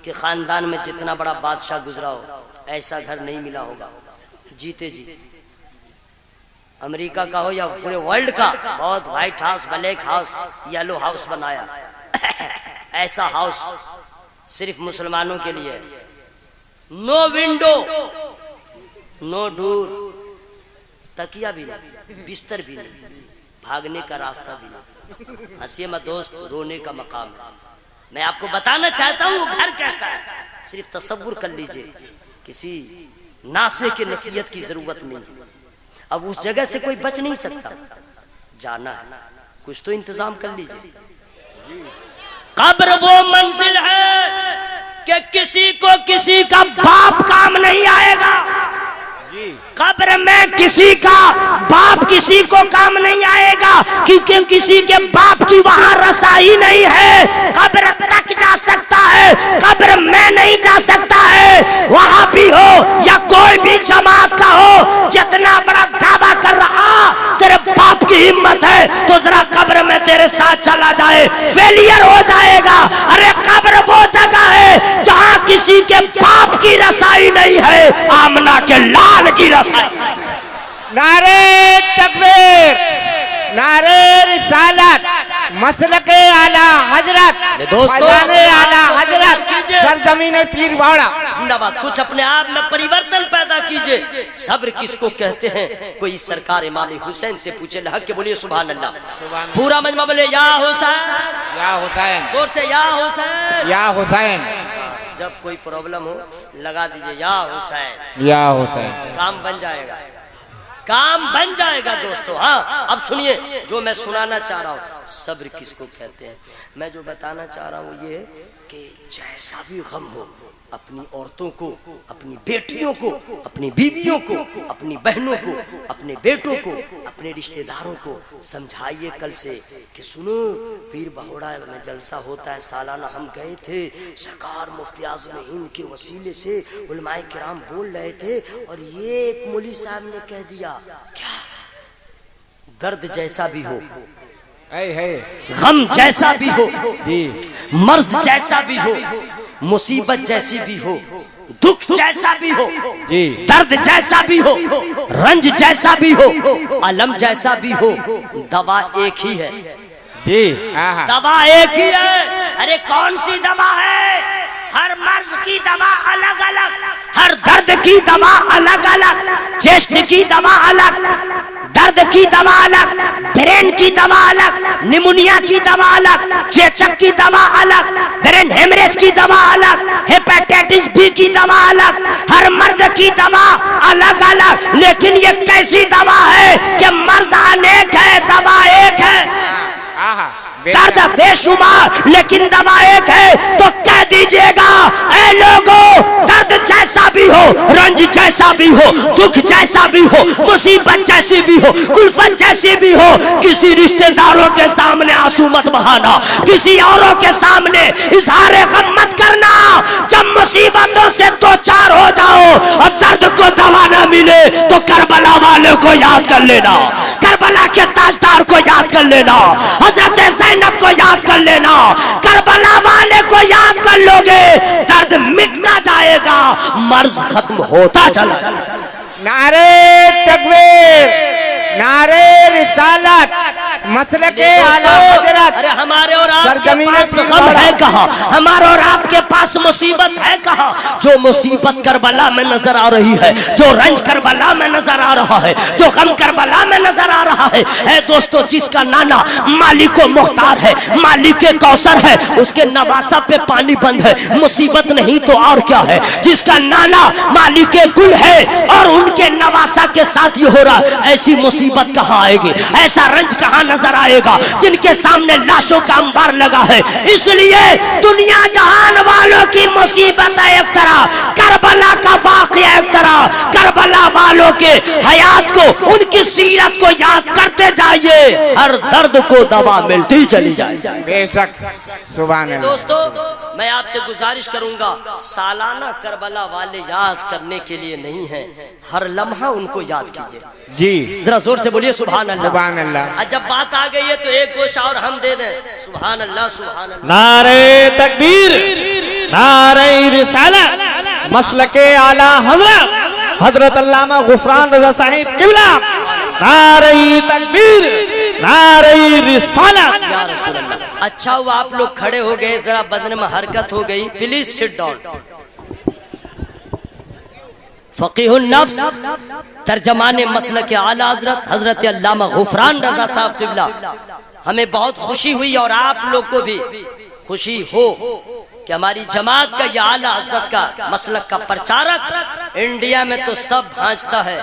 के खानदान में जितना बड़ा बादशाह गुजरा हो ऐसा घर नहीं मिला होगा जीते जी। अमेरिका का हो या पूरे वर्ल्ड का, बहुत white house, black house, yellow house बनाया ऐसा हाउस सिर्फ मुसलमानों के लिए है। नो विंडो, नो डोर, तकिया भी नहीं, बिस्तर भी नहीं, भागने का रास्ता भी नहीं। हंसिए मत दोस्त, रोने का मकाम है। मैं आपको बताना चाहता हूँ वो घर कैसा है, सिर्फ तसव्वुर कर लीजिए। किसी नासे के नसीहत की जरूरत नहीं है। अब उस जगह से कोई बच नहीं सकता, जाना है, कुछ तो इंतजाम कर लीजिए। कब्र वो मंजिल है कि किसी को किसी का बाप काम नहीं आएगा। कब्र में किसी का बाप किसी को काम नहीं आएगा, क्योंकि किसी के बाप की वहां रसाई नहीं है। कब्र तक जा सकता है, कब्र में नहीं जा सकता है। वहां भी हो या कोई भी जमात का हो, जितना बड़ा दावा कर रहा तेरे बाप की हिम्मत है तो जरा कब्र में तेरे साथ चला जाए, फेलियर हो जाएगा। अरे कब्र वो जगह है जहां किसी के बाप की रसाई नहीं है, आमना के लाल की रसाई। नारे तकबीर, नारे रिसालत, मसलके आला हजरत, दोस्तों आला हजरत, सरजमीन पीर बाड़ा जिंदाबाद। कुछ अपने आप में परिवर्तन पैदा कीजिए। सब्र किसको कहते हैं कोई सरकार इमाम हुसैन से पूछे। हक के बोलिए सुभान अल्लाह। पूरा मजमा बोले या हुसैन, या हुसैन, जोर से या हुसैन, या हुसैन। जब कोई प्रॉब्लम हो लगा दीजिए या हुसैन, या हुसैन, काम बन जाएगा, काम बन जाएगा दोस्तों। हाँ अब सुनिए जो मैं सुनाना चाह रहा हूँ, सब्र किसको कहते हैं। मैं जो बताना चाह रहा हूँ ये कि जैसा भी गम हो, अपनी औरतों को, अपनी बेटियों को, अपनी बीवियों को, अपनी बहनों को, अपने बेटों को, अपने रिश्तेदारों को समझाइए कल से कि सुनो पीर बहोड़ा में जलसा होता है सालाना, हम गए थे, सरकार मुफ्ती आज़म हिंद के वसीले से उलमाए किराम बोल रहे थे और ये एक मौलवी साहब ने कह दिया। क्या दर्द जैसा भी हो, गम जैसा भी हो, मर्ज जैसा भी हो, मुसीबत जैसी भी हो, दुख जैसा भी हो, दर्द जैसा भी हो, रंज जैसा भी हो, अलम जैसा भी हो, दवा एक ही है। दवा एक ही है। अरे कौन सी दवा है? हर मर्ज की दवा अलग अलग, हर दर्द की दवा अलग अलग, चेस्ट की दवा अलग, दर्द की दवा अलग, ब्रेन की दवा अलग, निमोनिया की दवा अलग, चेचक की दवा अलग, ब्रेन हेमरेज की दवा अलग, हेपेटाइटिस बी की दवा अलग, हर मर्ज की दवा अलग अलग। लेकिन ये कैसी दवा है कि मर्ज अनेक है, दवा एक है। दर्द बेशुमार लेकिन दवा एक है। तो कह दीजिएगा ऐ लोगों, दर्द जैसा भी हो, रंज जैसा भी हो, दुख जैसा भी हो, मुसीबत जैसी भी हो, कुल्फत जैसी भी हो, किसी रिश्तेदारों के सामने आंसू मत बहाना, किसी औरों के सामने इजहार गम मत करना। जब मुसीबतों से दो चार हो जाओ और दर्द को दवा न मिले तो करबला वाले को याद कर लेना, करबला के ताजदार को याद कर लेना, हजरत ज़ैनब को याद कर लेना। करबला वाले को याद कर लोगे, दर्द मिटना जाएगा, मर्ज खत्म होता चला। नारे तकबीर, नारे रिसालत, मसलके आला हजरत। अरे हमारे और आपके पास गम है कहाँ, हमारे और आपके पास मुसीबत है कहाँ? जो मुसीबत करबला में नजर आ रही है, जो रंज करबला में नजर आ रहा है, जो गम करबला में नजर आ रहा है, ऐ दोस्तों जिसका नाना मालिक मुख्तार है, मालिक कौसर है, उसके नवासा पे पानी बंद है, मुसीबत नहीं तो और क्या है? जिसका नाना मालिक गुल है और उनके नवासा के साथ ये हो रहा, ऐसी मुसीबत कहाँ आएगी, ऐसा रंज कहाँ नजर आएगा? जिनके सामने लाशों का अंबार लगा है। इसलिए दुनिया जहान वालों की मुसीबत है एक तरह, करबला का वाक़या एक तरह। करबला वालों के हयात को, उनकी सीरत को याद करते जाइए, हर दर्द को दवा मिलती चली जाए। बेशक, सुभान अल्लाह। दोस्तों मैं आपसे गुजारिश करूंगा, सालाना करबला वाले याद करने के लिए नहीं है, हर लम्हा उनको याद कीजिए। जी जरा जोर से बोलिए सुभान अल्लाह। सुभान अल्लाह। जब बात आ गई है तो एक गोशा और हम दे दें, सुभान अल्लाह सुभान अल्लाह। नारे तकबीर, नारे रिसालत, मसलके आला हजरत हजरत अल्लामा गुफरान रजा साहिब किबला। नारे तकबीर, नारे रिसालत। या रसूल अल्लाह। अच्छा हुआ आप लोग खड़े हो गए, जरा बदन में हरकत हो गई। Please sit down. फकीहुन नफ्स तर्जमाने मसलके आला हजरत हजरत अल्लामा गुफरान रजा साहब किबला, हमें बहुत खुशी हुई और आप लोग को भी खुशी हो कि हमारी जमात का यह आला हजरत का मसलक का प्रचारक इंडिया में तो सब भांजता है।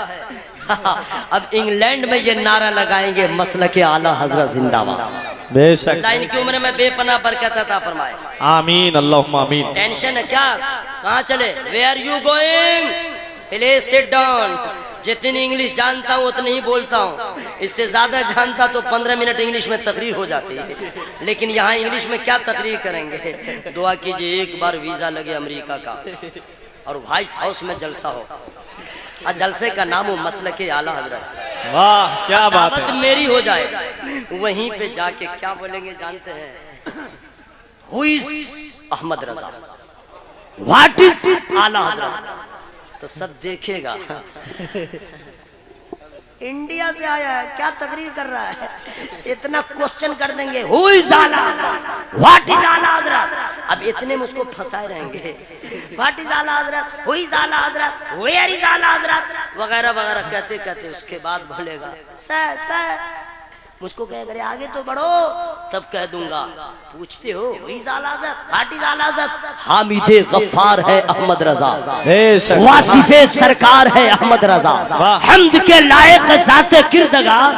अब इंग्लैंड में ये नारा लगाएंगे, मसलके आला हजरत जिंदाबाद। बेशक, इनकी उम्र में बेपनाह बरकत अता फरमाए। आमीन अल्लाहुम्मा आमीन। टेंशन है क्या? कहाँ चले? Where you going? Please sit down. जितनी इंग्लिश जानता हूँ उतनी ही बोलता हूँ, इससे ज्यादा जानता तो 15 मिनट इंग्लिश में तकरीर हो जाती है, लेकिन यहाँ इंग्लिश में क्या तकरीर करेंगे। दुआ कीजिए एक बार वीजा लगे अमेरिका का और व्हाइट हाउस में जलसा हो, और जलसे का नाम हो मसलके आला हजरत। वाह क्या बात दावत है। मेरी हो जाए, वहीं पे जाके क्या बोलेंगे जानते हैं? Who is Ahmad Raza, what is Ala Hazrat? तो सब देखेगा इंडिया से आया है, क्या तकरीर कर रहा है, इतना क्वेश्चन कर देंगे। Who is Ala Hazrat, what is Ala हजरत? अब इतने में उसको फंसाए रहेंगे। What is Ala Hazrat, who is Ala Hazrat, where is Ala हजरत, वगैरह वगैरह कहते कहते उसके बाद बोलेगा सर सर, मुझको कहे अगर आगे तो बढ़ो, तब कह दूंगा पूछते हो who is Ala Hazrat, what is Ala हजरत? हामिदे गफ्फार है अहमद रजा, बेशक, वासिफे सरकार है अहमद रजा, हम्द के लायक ज़ाते किरदगार,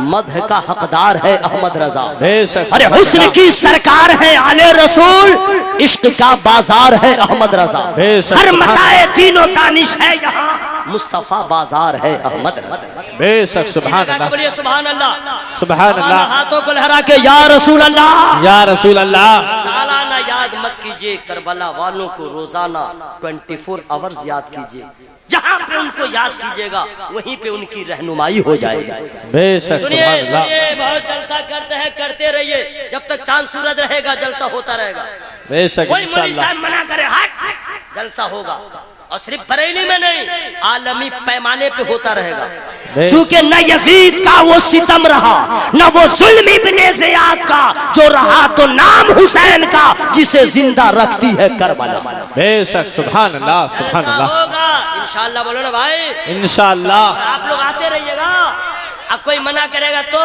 मदह का हकदार है अहमद रजा। बेशक, अरे हुस्न की सरकार है आले रसूल, इश्क का बाजार है अहमद रजा। बेशक, हर मताए तीनों तानिश है यहाँ, मुस्तफा बाजार है अहमद रजा। बेशक, सुभान अल्लाह, बोलिए सुभान अल्लाह, सुभान अल्लाह, हाथों को लहरा के या रसूल अल्लाह। या रसूल अल्लाह। सालाना याद मत कीजिए, करबला वालों को रोजाना 24 आवर्स याद कीजिए। जहाँ पे उनको याद कीजिएगा वहीं पे उनकी रहनुमाई हो जाएगी। बेशक, सुनिए सुभान अल्लाह। सुनिए, बहुत जलसा करते हैं, करते रहिए, जब तक चांद सूरज रहेगा जलसा होता रहेगा। बेशक, कोई मौलवी इंशाअल्लाह। साहब मना करे हट, जलसा होगा, और सिर्फ बरेली में नहीं, आलमी पैमाने पे होता रहेगा। चूंकि न यजीद का वो सितम रहा, न वो जुल्म इब्ने ज़ियाद का, जो रहा तो नाम हुसैन का, जिसे जिंदा रखती है करबला। बेशक, सुभान अल्लाह, सुभान ऐसा अल्लाह। होगा इंशाअल्लाह, बोलो ना भाई। इंशाअल्लाह। और आप लोग आते रहिएगा, अब कोई मना करेगा तो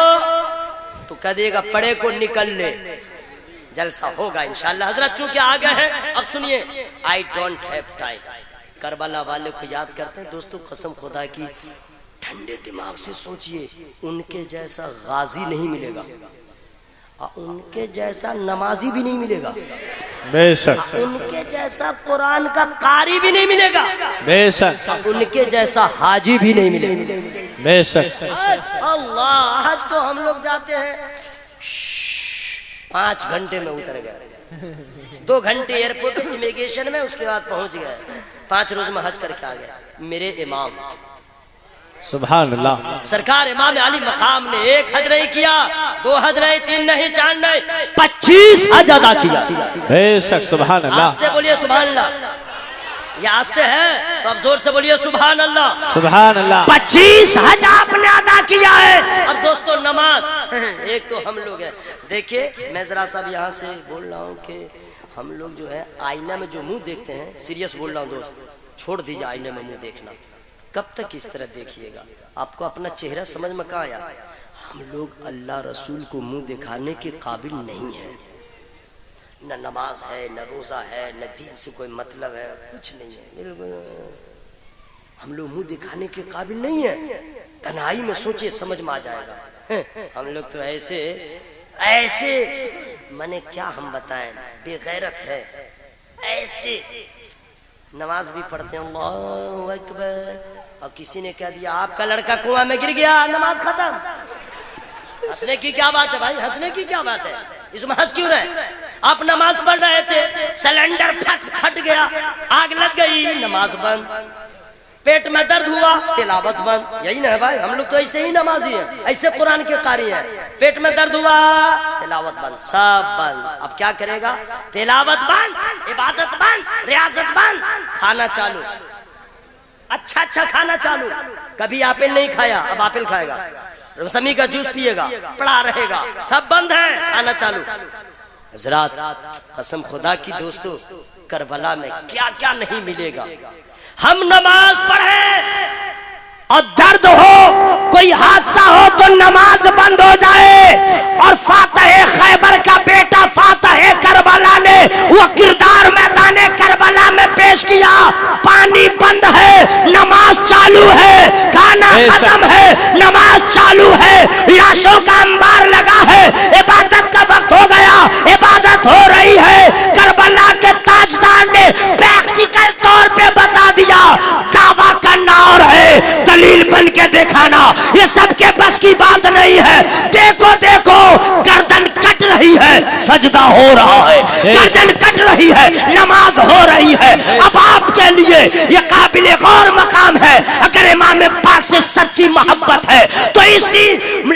तो कह देगा पड़े को निकल ले, जलसा होगा इंशाल्लाह। हजरत चूंकि आ गए हैं, अब सुनिए, I don't have time. Karbala वाले को याद करते हैं दोस्तों, कसम खुदा की ठंडे दिमाग से सोचिए, उनके जैसा गाजी नहीं मिलेगा, उनके जैसा नमाजी भी नहीं मिलेगा, बेशक, उनके जैसा कुरान का कारी भी नहीं मिलेगा, बेशक, उनके जैसा हाजी भी नहीं मिलेगा, बेशक। आज अल्लाह, आज तो हम लोग जाते हैं 5 घंटे में उतर गए, 2 घंटे एयरपोर्ट इमिग्रेशन में, उसके बाद पहुंच गए, 5 रोज में हज करके आ गए। मेरे इमाम सुभान अल्लाह, सरकार इमाम अली मकाम ने 1 हज नहीं किया, 2 हज नहीं, 3 नहीं, 4 नहीं, 25 हज अदा किया। बेशक, सुभान अल्लाह, आस्ते बोलिए सुभान अल्लाह, ये आस्ते है तो अब जोर से बोलिए सुभान अल्लाह, सुभान अल्लाह। 25 हज आपने अदा किया है। और दोस्तों नमाज एक तो हम लोग हैं, देखिए मैं जरा सा यहाँ से बोल रहा हूँ कि हम लोग जो है आईना में जो मुंह देखते हैं, सीरियस बोल रहा हूँ दोस्त, छोड़ दीजिए आईने में मुंह देखना। कब तक इस तरह देखिएगा, आपको अपना चेहरा समझ में कहाँ आया। हम लोग अल्लाह रसूल को मुंह दिखाने के काबिल नहीं है, न नमाज है, न रोजा है, न दीन से कोई मतलब है, कुछ नहीं है। हम लोग मुंह दिखाने के काबिल नहीं है। तन्हाई में सोचिए, समझ में आ जाएगा। हम लोग तो ऐसे ऐसे माने क्या हम बताएं, बेगैरत है, ऐसे नमाज भी पढ़ते हैं अल्लाहू अकबर, और किसी ने कह दिया आपका लड़का कुआं में गिर गया, नमाज खत्म। हंसने की क्या बात है भाई, हंसने की क्या बात है, इसमें हंस क्यों रहे। आप नमाज पढ़ रहे थे, सिलेंडर फट गया, आग लग गई, नमाज बंद। पेट में दर्द हुआ, तिलावत बंद। यही ना है भाई, हम लोग तो ऐसे ही नमाजी हैं, ऐसे कुरान के कारी हैं। पेट में दर्द हुआ, तिलावत बंद, सब बंद। अब क्या करेगा, तिलावत बंद, इबादत बंद, रियाजत बंद, खाना चालू, अच्छा अच्छा खाना चालू। कभी आपिल नहीं खाया, अब आपिल खाएगा, मौसमी का जूस पिएगा, पड़ा रहेगा, सब बंद है, खाना चालू। हजरात कसम खुदा की दोस्तों, करबला में क्या क्या नहीं मिलेगा। हम नमाज पढ़े और दर्द हो, कोई हादसा हो तो नमाज बंद हो जाए, और फातह खैबर का बेटा फातह करबला ने वो किरदार मैदाने करबला में पेश किया। पानी बंद है, नमाज चालू है, खाना खत्म है, नमाज चालू है, लाशों का अंबार लगा है, इबादत का वक्त हो गया, इबादत हो रही है। करबला के ताजदार ने प्रैक्टिकल तौर पे बता दिया, दावा करना और है दलील बन के दिखाना ये सबके बस की बात नहीं है। देखो देखो, गर्दन कट रही है, सजदा हो रहा है, गर्दन कट रही है, नमाज हो रही है। अब आपके लिए ये काबिल गौर मकाम है। अगर इमाम पाक से सच्ची मोहब्बत है तो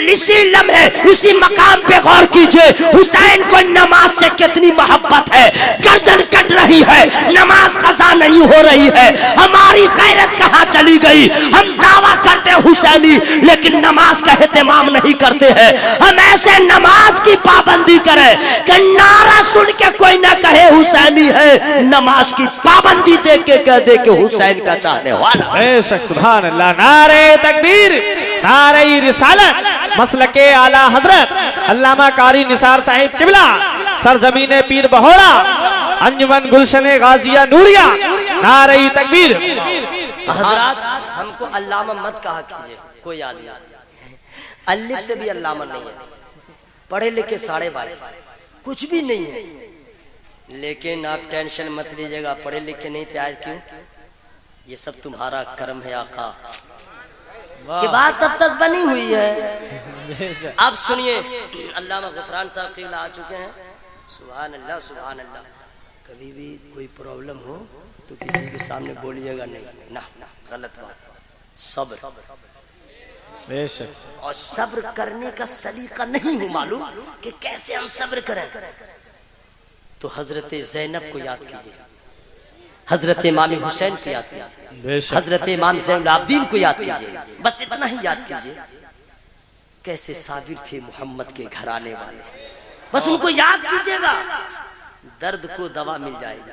इसी लम्हे इसी मकाम पे गौर कीजिए, हुसैन को नमाज से कितनी मोहब्बत है। गर्दन कट रही है, नमाज कज़ा नहीं हो रही है, हमारी गैरत कहाँ चली गई। हम दावा करते हैं हुसैनी, लेकिन नमाज का एहतमाम नहीं करते हैं। हम ऐसे नमाज की पाबंदी करें कि नारा सुन के कोई ना कहे हुसैनी है, नमाज की पाबंदी दे के कह दे के हुसैन का चाहने वाला। बेशक, सुभान अल्लाह। नारे तकबीर, नारे रिसालत, मसलके आला हजरत अल्लामा कारी निसार साहिब किबला, सरजमीने पीर बहोड़ा, अंजुमन गुलशने गाजिया नूरिया, नारे तकबीर। हजरात हमको अल्लामा मत कहा कीजिए, कोई आदमी अलिफ से भी अल्लामा नहीं है, पढ़े लिखे 22.5 कुछ भी नहीं है। लेकिन आप टेंशन मत लीजिएगा, पढ़े लिखे नहीं थे आज क्यों, ये सब तुम्हारा कर्म है आका की बात अब तक बनी हुई है। अब सुनिए, अल्लामा गुफरान साहब क़िबला आ चुके हैं। सुभान अल्लाह, सुभान अल्लाह। कभी भी कोई प्रॉब्लम हो तो किसी के सामने बोलिएगा नहीं, ना गलत बात। सब्र, बेशक। और सब्र करने का सलीका नहीं हो मालूम कि कैसे हम सब्र करें, तो हजरत ज़ैनब को याद कीजिए, हजरत इमाम हुसैन को याद कीजिए, हजरत इमाम ज़ैनुल आबिदीन को याद कीजिए, बस इतना ही याद कीजिए। कैसे साबिर थे मोहम्मद के घराने वाले, बस उनको याद कीजिएगा, दर्द को दवा मिल जाएगी।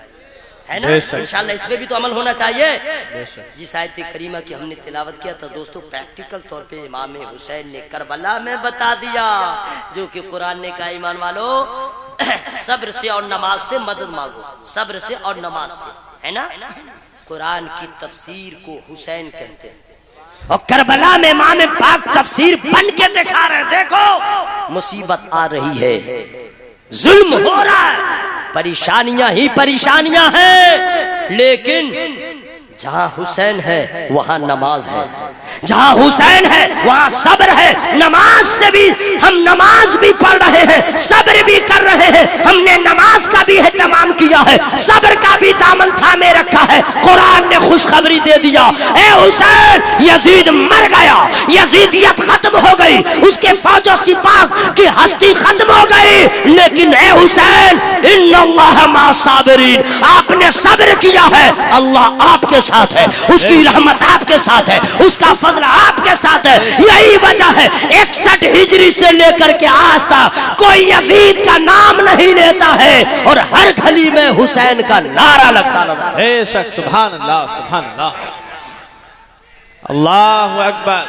है ना। इंशाल्लाह इसमें भी तो अमल होना चाहिए। जिस आयत करीमा की हमने तिलावत किया था दोस्तों, प्रैक्टिकल तौर पे इमाम हुसैन ने करबला में बता दिया, जो कि कुरान ने कहा ईमान वालों सब्र से और नमाज से मदद मांगो, सब्र से और नमाज से, है ना। कुरान की तफसीर को हुसैन कहते हैं और करबला में इमाम पाक तफसीर बन के दिखा रहे हैं। देखो मुसीबत आ रही है, जुल्म हो रहा है, परेशानियां ही परेशानियां हैं, लेकिन जहां हुसैन है वहां नमाज है, जहां हुसैन है वहां सब्र है। नमाज से भी हम नमाज भी पढ़ रहे हैं, सब्र भी कर रहे हैं। हमने नमाज का भी एहतमाम किया है, सब्र का भी दामन थामे रखा है। कुरान ने खुशखबरी दे दिया, ए हुसैन यजीद मर गया, यजीदियत खत्म हो गई, उसके फौजो सिपाह की हस्ती खत्म हो गई, लेकिन ए हुसैन इन्नल्लाह मा साबिरीन, आपने सब्र किया है, अल्लाह आपके साथ है, उसकी रहमत आपके साथ है, उसका फजल आपके साथ है। यही वजह है 61 हिजरी से लेकर के आज तक कोई यजीद का नाम नहीं लेता है और हर गली में हुसैन का नारा लगता नजर। बेशक, सुभान अल्लाह, सुभान अल्लाह, अल्लाहु अकबर,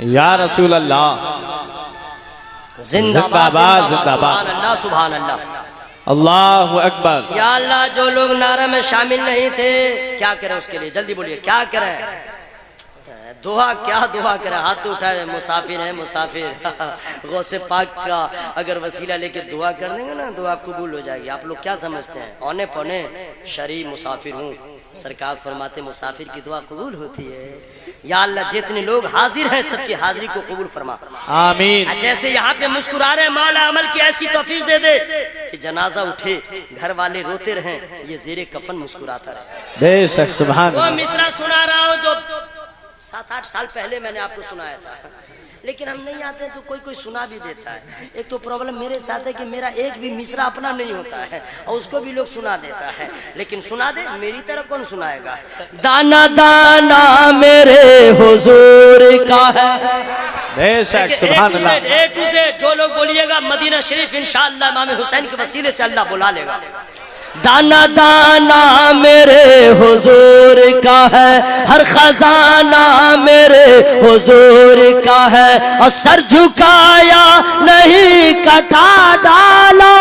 या रसूल अल्लाह, जिंदाबाद जिंदाबाद, सुभान अल्लाह, सुभान अल्लाह, अल्लाहु अकबर। या अल्लाह, जो लोग नारा में शामिल नहीं थे क्या करें उसके लिए, जल्दी बोलिए क्या करें। दुआ क्या दुआ करें, हाथ तो उठाए, मुसाफिर है मुसाफिर गौसे पाक का अगर वसीला लेके दुआ कर देंगे ना, दुआ कबूल हो जाएगी। आप लोग क्या समझते हैं, औने पौने शरीफ मुसाफिर हूँ, सरकार फरमाते मुसाफिर की दुआ कबूल होती है। या अल्लाह, जितने लोग हाजिर हैं सबकी हाजिरी को कबूल फरमा, आमीन। जैसे यहाँ पे मुस्कुरा रहे, मौला अमल की ऐसी तौफीक दे दे कि जनाजा उठे, घर वाले रोते रहें, ये जेरे कफन मुस्कुराता रहे। बेशक, सुभान वो अल्लाह। मिसरा सुना रहा हूँ जो 7-8 साल पहले मैंने आपको सुनाया था, लेकिन हम नहीं आते तो कोई कोई सुना भी देता है। एक तो प्रॉब्लम मेरे साथ है कि मेरा एक भी मिसरा अपना नहीं होता है और उसको भी लोग सुना देता है, लेकिन सुना दे मेरी तरह कौन सुनाएगा। दाना दाना मेरे हुजूर का है, बेशक, सुभान अल्लाह। A to Z जो लोग बोलिएगा मदीना शरीफ इंशाअल्लाह इमाम हुसैन के वसीले से अल्लाह बुला लेगा। दाना दाना मेरे हुजूर का है, हर खजाना मेरे हुजूर का है, और सर झुकाया नहीं कटा डाला,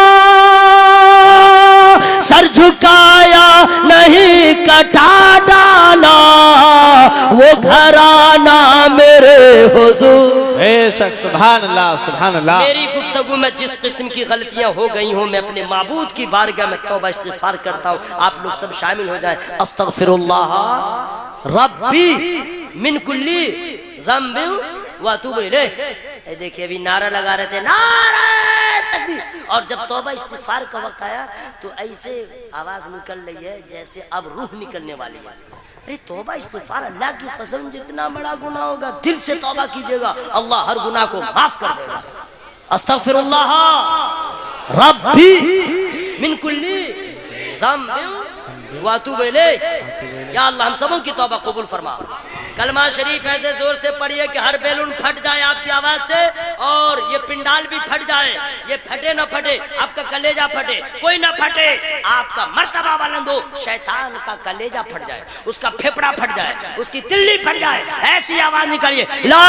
सर झुकाया नहीं कटा डाला, वो घराना मेरे हुजूर। बेशक, सुभान अल्लाह, सुभान अल्लाह। मेरी गुफ्तगू में जिस किस्म की गलतियां हो गई हों, मैं अपने माबूद की बारगाह में तौबा इस्तिग़फ़ार करता हूँ। आप लोग सब शामिल हो जाए। अस्तग़फ़िरुल्लाह रब्बी मिन कुल्ली ज़ंबिन व अतूबु इलैह। देखिए अभी नारा लगा रहे थे, नारा तकबीर, और जब तौबा इस्तिग़फ़ार का वक्त आया तो ऐसे आवाज निकल रही है जैसे अब रूह निकलने वाली है। अरे तौबा इस्तिग़फ़ार, अल्लाह की कसम जितना बड़ा गुनाह होगा दिल से तौबा कीजिएगा, अल्लाह हर गुनाह को माफ कर देगा। अस्तग़फ़िरुल्लाह रब्बी मिन कुल्ली ज़ंबिन व अतूबु इलैह। या अल्लाह हम सबों की तौबा कबूल फरमा। कलमा शरीफ ऐसे जोर से पढ़िए कि हर बैलून फट जाए आपकी आवाज से, और ये पिंडाल भी फट जाए, ये फटे ना फटे, आपका कलेजा फटे, कोई ना फटे, आपका मर्तबा बुलंद हो, शैतान का कलेजा फट जाए, उसका फेफड़ा फट जाए, उसकी तिल्ली फट जाए, ऐसी आवाज निकालिए, ला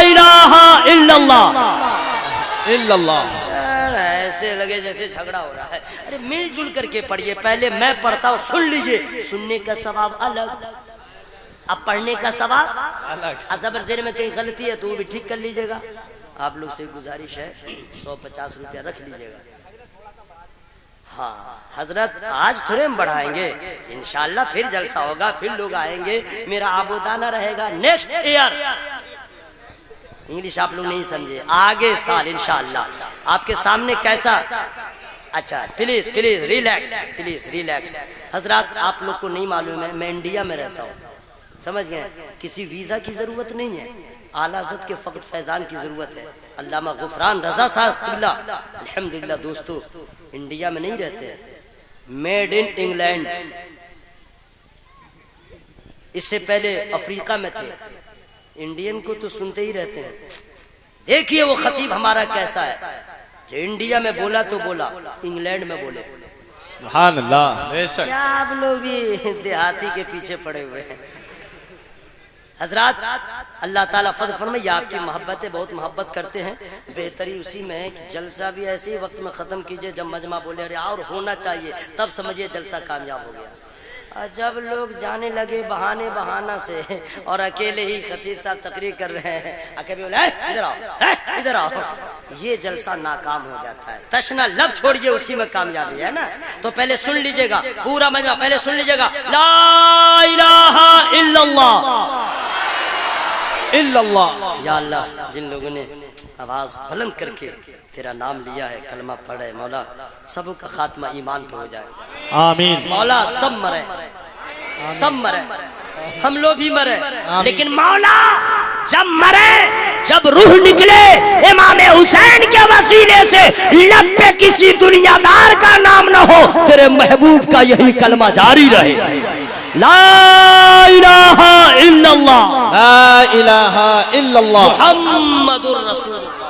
इलाहा इल्लल्लाह इल्लल्लाह। ऐसे लगे जैसे झगड़ा हो रहा है। अरे मिलजुल करके पढ़िए, पहले मैं पढ़ता हूँ सुन लीजिए, सुनने का सवाब अलग, अब पढ़ने का सवाल अलग। अजबर जेर में कहीं गलती है तो वो भी ठीक कर लीजिएगा। आप लोग से गुजारिश है 150 रुपया रख लीजिएगा। हाँ हजरत, आज थोड़े हम बढ़ाएंगे, इंशाल्लाह फिर जलसा होगा, फिर लोग आएंगे, मेरा आबोदाना रहेगा नेक्स्ट ईयर। इंग्लिश आप लोग नहीं समझे, आगे साल इंशाल्लाह आपके सामने कैसा। अच्छा please please relax, please relax. हजरत आप लोग को नहीं मालूम है, मैं इंडिया में रहता हूँ, समझ गए, किसी वीजा की जरूरत नहीं है, आला हज़रत के फकत फैजान की जरूरत है। अल्लामा गुफरान रजा साहब किबला अल्हम्दुलिल्लाह दोस्तों इंडिया में नहीं रहते हैं, मेड इन इंग्लैंड, इससे पहले अफ्रीका में थे। इंडियन को तो सुनते ही रहते हैं। देखिए वो खतीब हमारा कैसा है, जो इंडिया में बोला तो बोला, इंग्लैंड में बोले, सुभान अल्लाह, बेशक। क्या आप लोग भी देहाती के पीछे पड़े हुए हैं? हजरात, अल्लाह ताला फज़ल फरमाए, आपकी मोहब्बतें बहुत मोहब्बत करते हैं। बेहतरी उसी में है कि जलसा भी ऐसे ही वक्त में ख़त्म कीजिए जब मजमा बोले अरे और होना चाहिए, तब समझिए जलसा कामयाब हो गया। और जब लोग जाने लगे बहाने बहाना से और अकेले ही खतीब साहब तकरीर कर रहे हैं, अकेले बोले इधर आओ, इधर आओ, ये जलसा नाकाम हो जाता है। तशना लब छोड़िए, उसी में कामयाबी है ना। तो पहले सुन लीजिएगा पूरा मजमा, पहले सुन लीजिएगा ला इलाहा इल्लल्लाह इल्लल्लाह। या अल्लाह, जिन लोगों ने आवाज बुलंद करके तेरा नाम लिया है, कलमा पढ़े, मौला सबका खात्मा ईमान पे हो जाए। आमीन। मौला सब मरे, सब मरे, हम लोग भी मरे, लेकिन मौला जब मरे, जब रूह निकले इमाम हुसैन के वसीले से, लब पे किसी दुनियादार का नाम न हो, तेरे महबूब का यही कलमा जारी रहे, ला इलाहा इल्लल्लाह, ला इलाहा इल्लल्लाह मुहम्मदुर रसूलुल्लाह।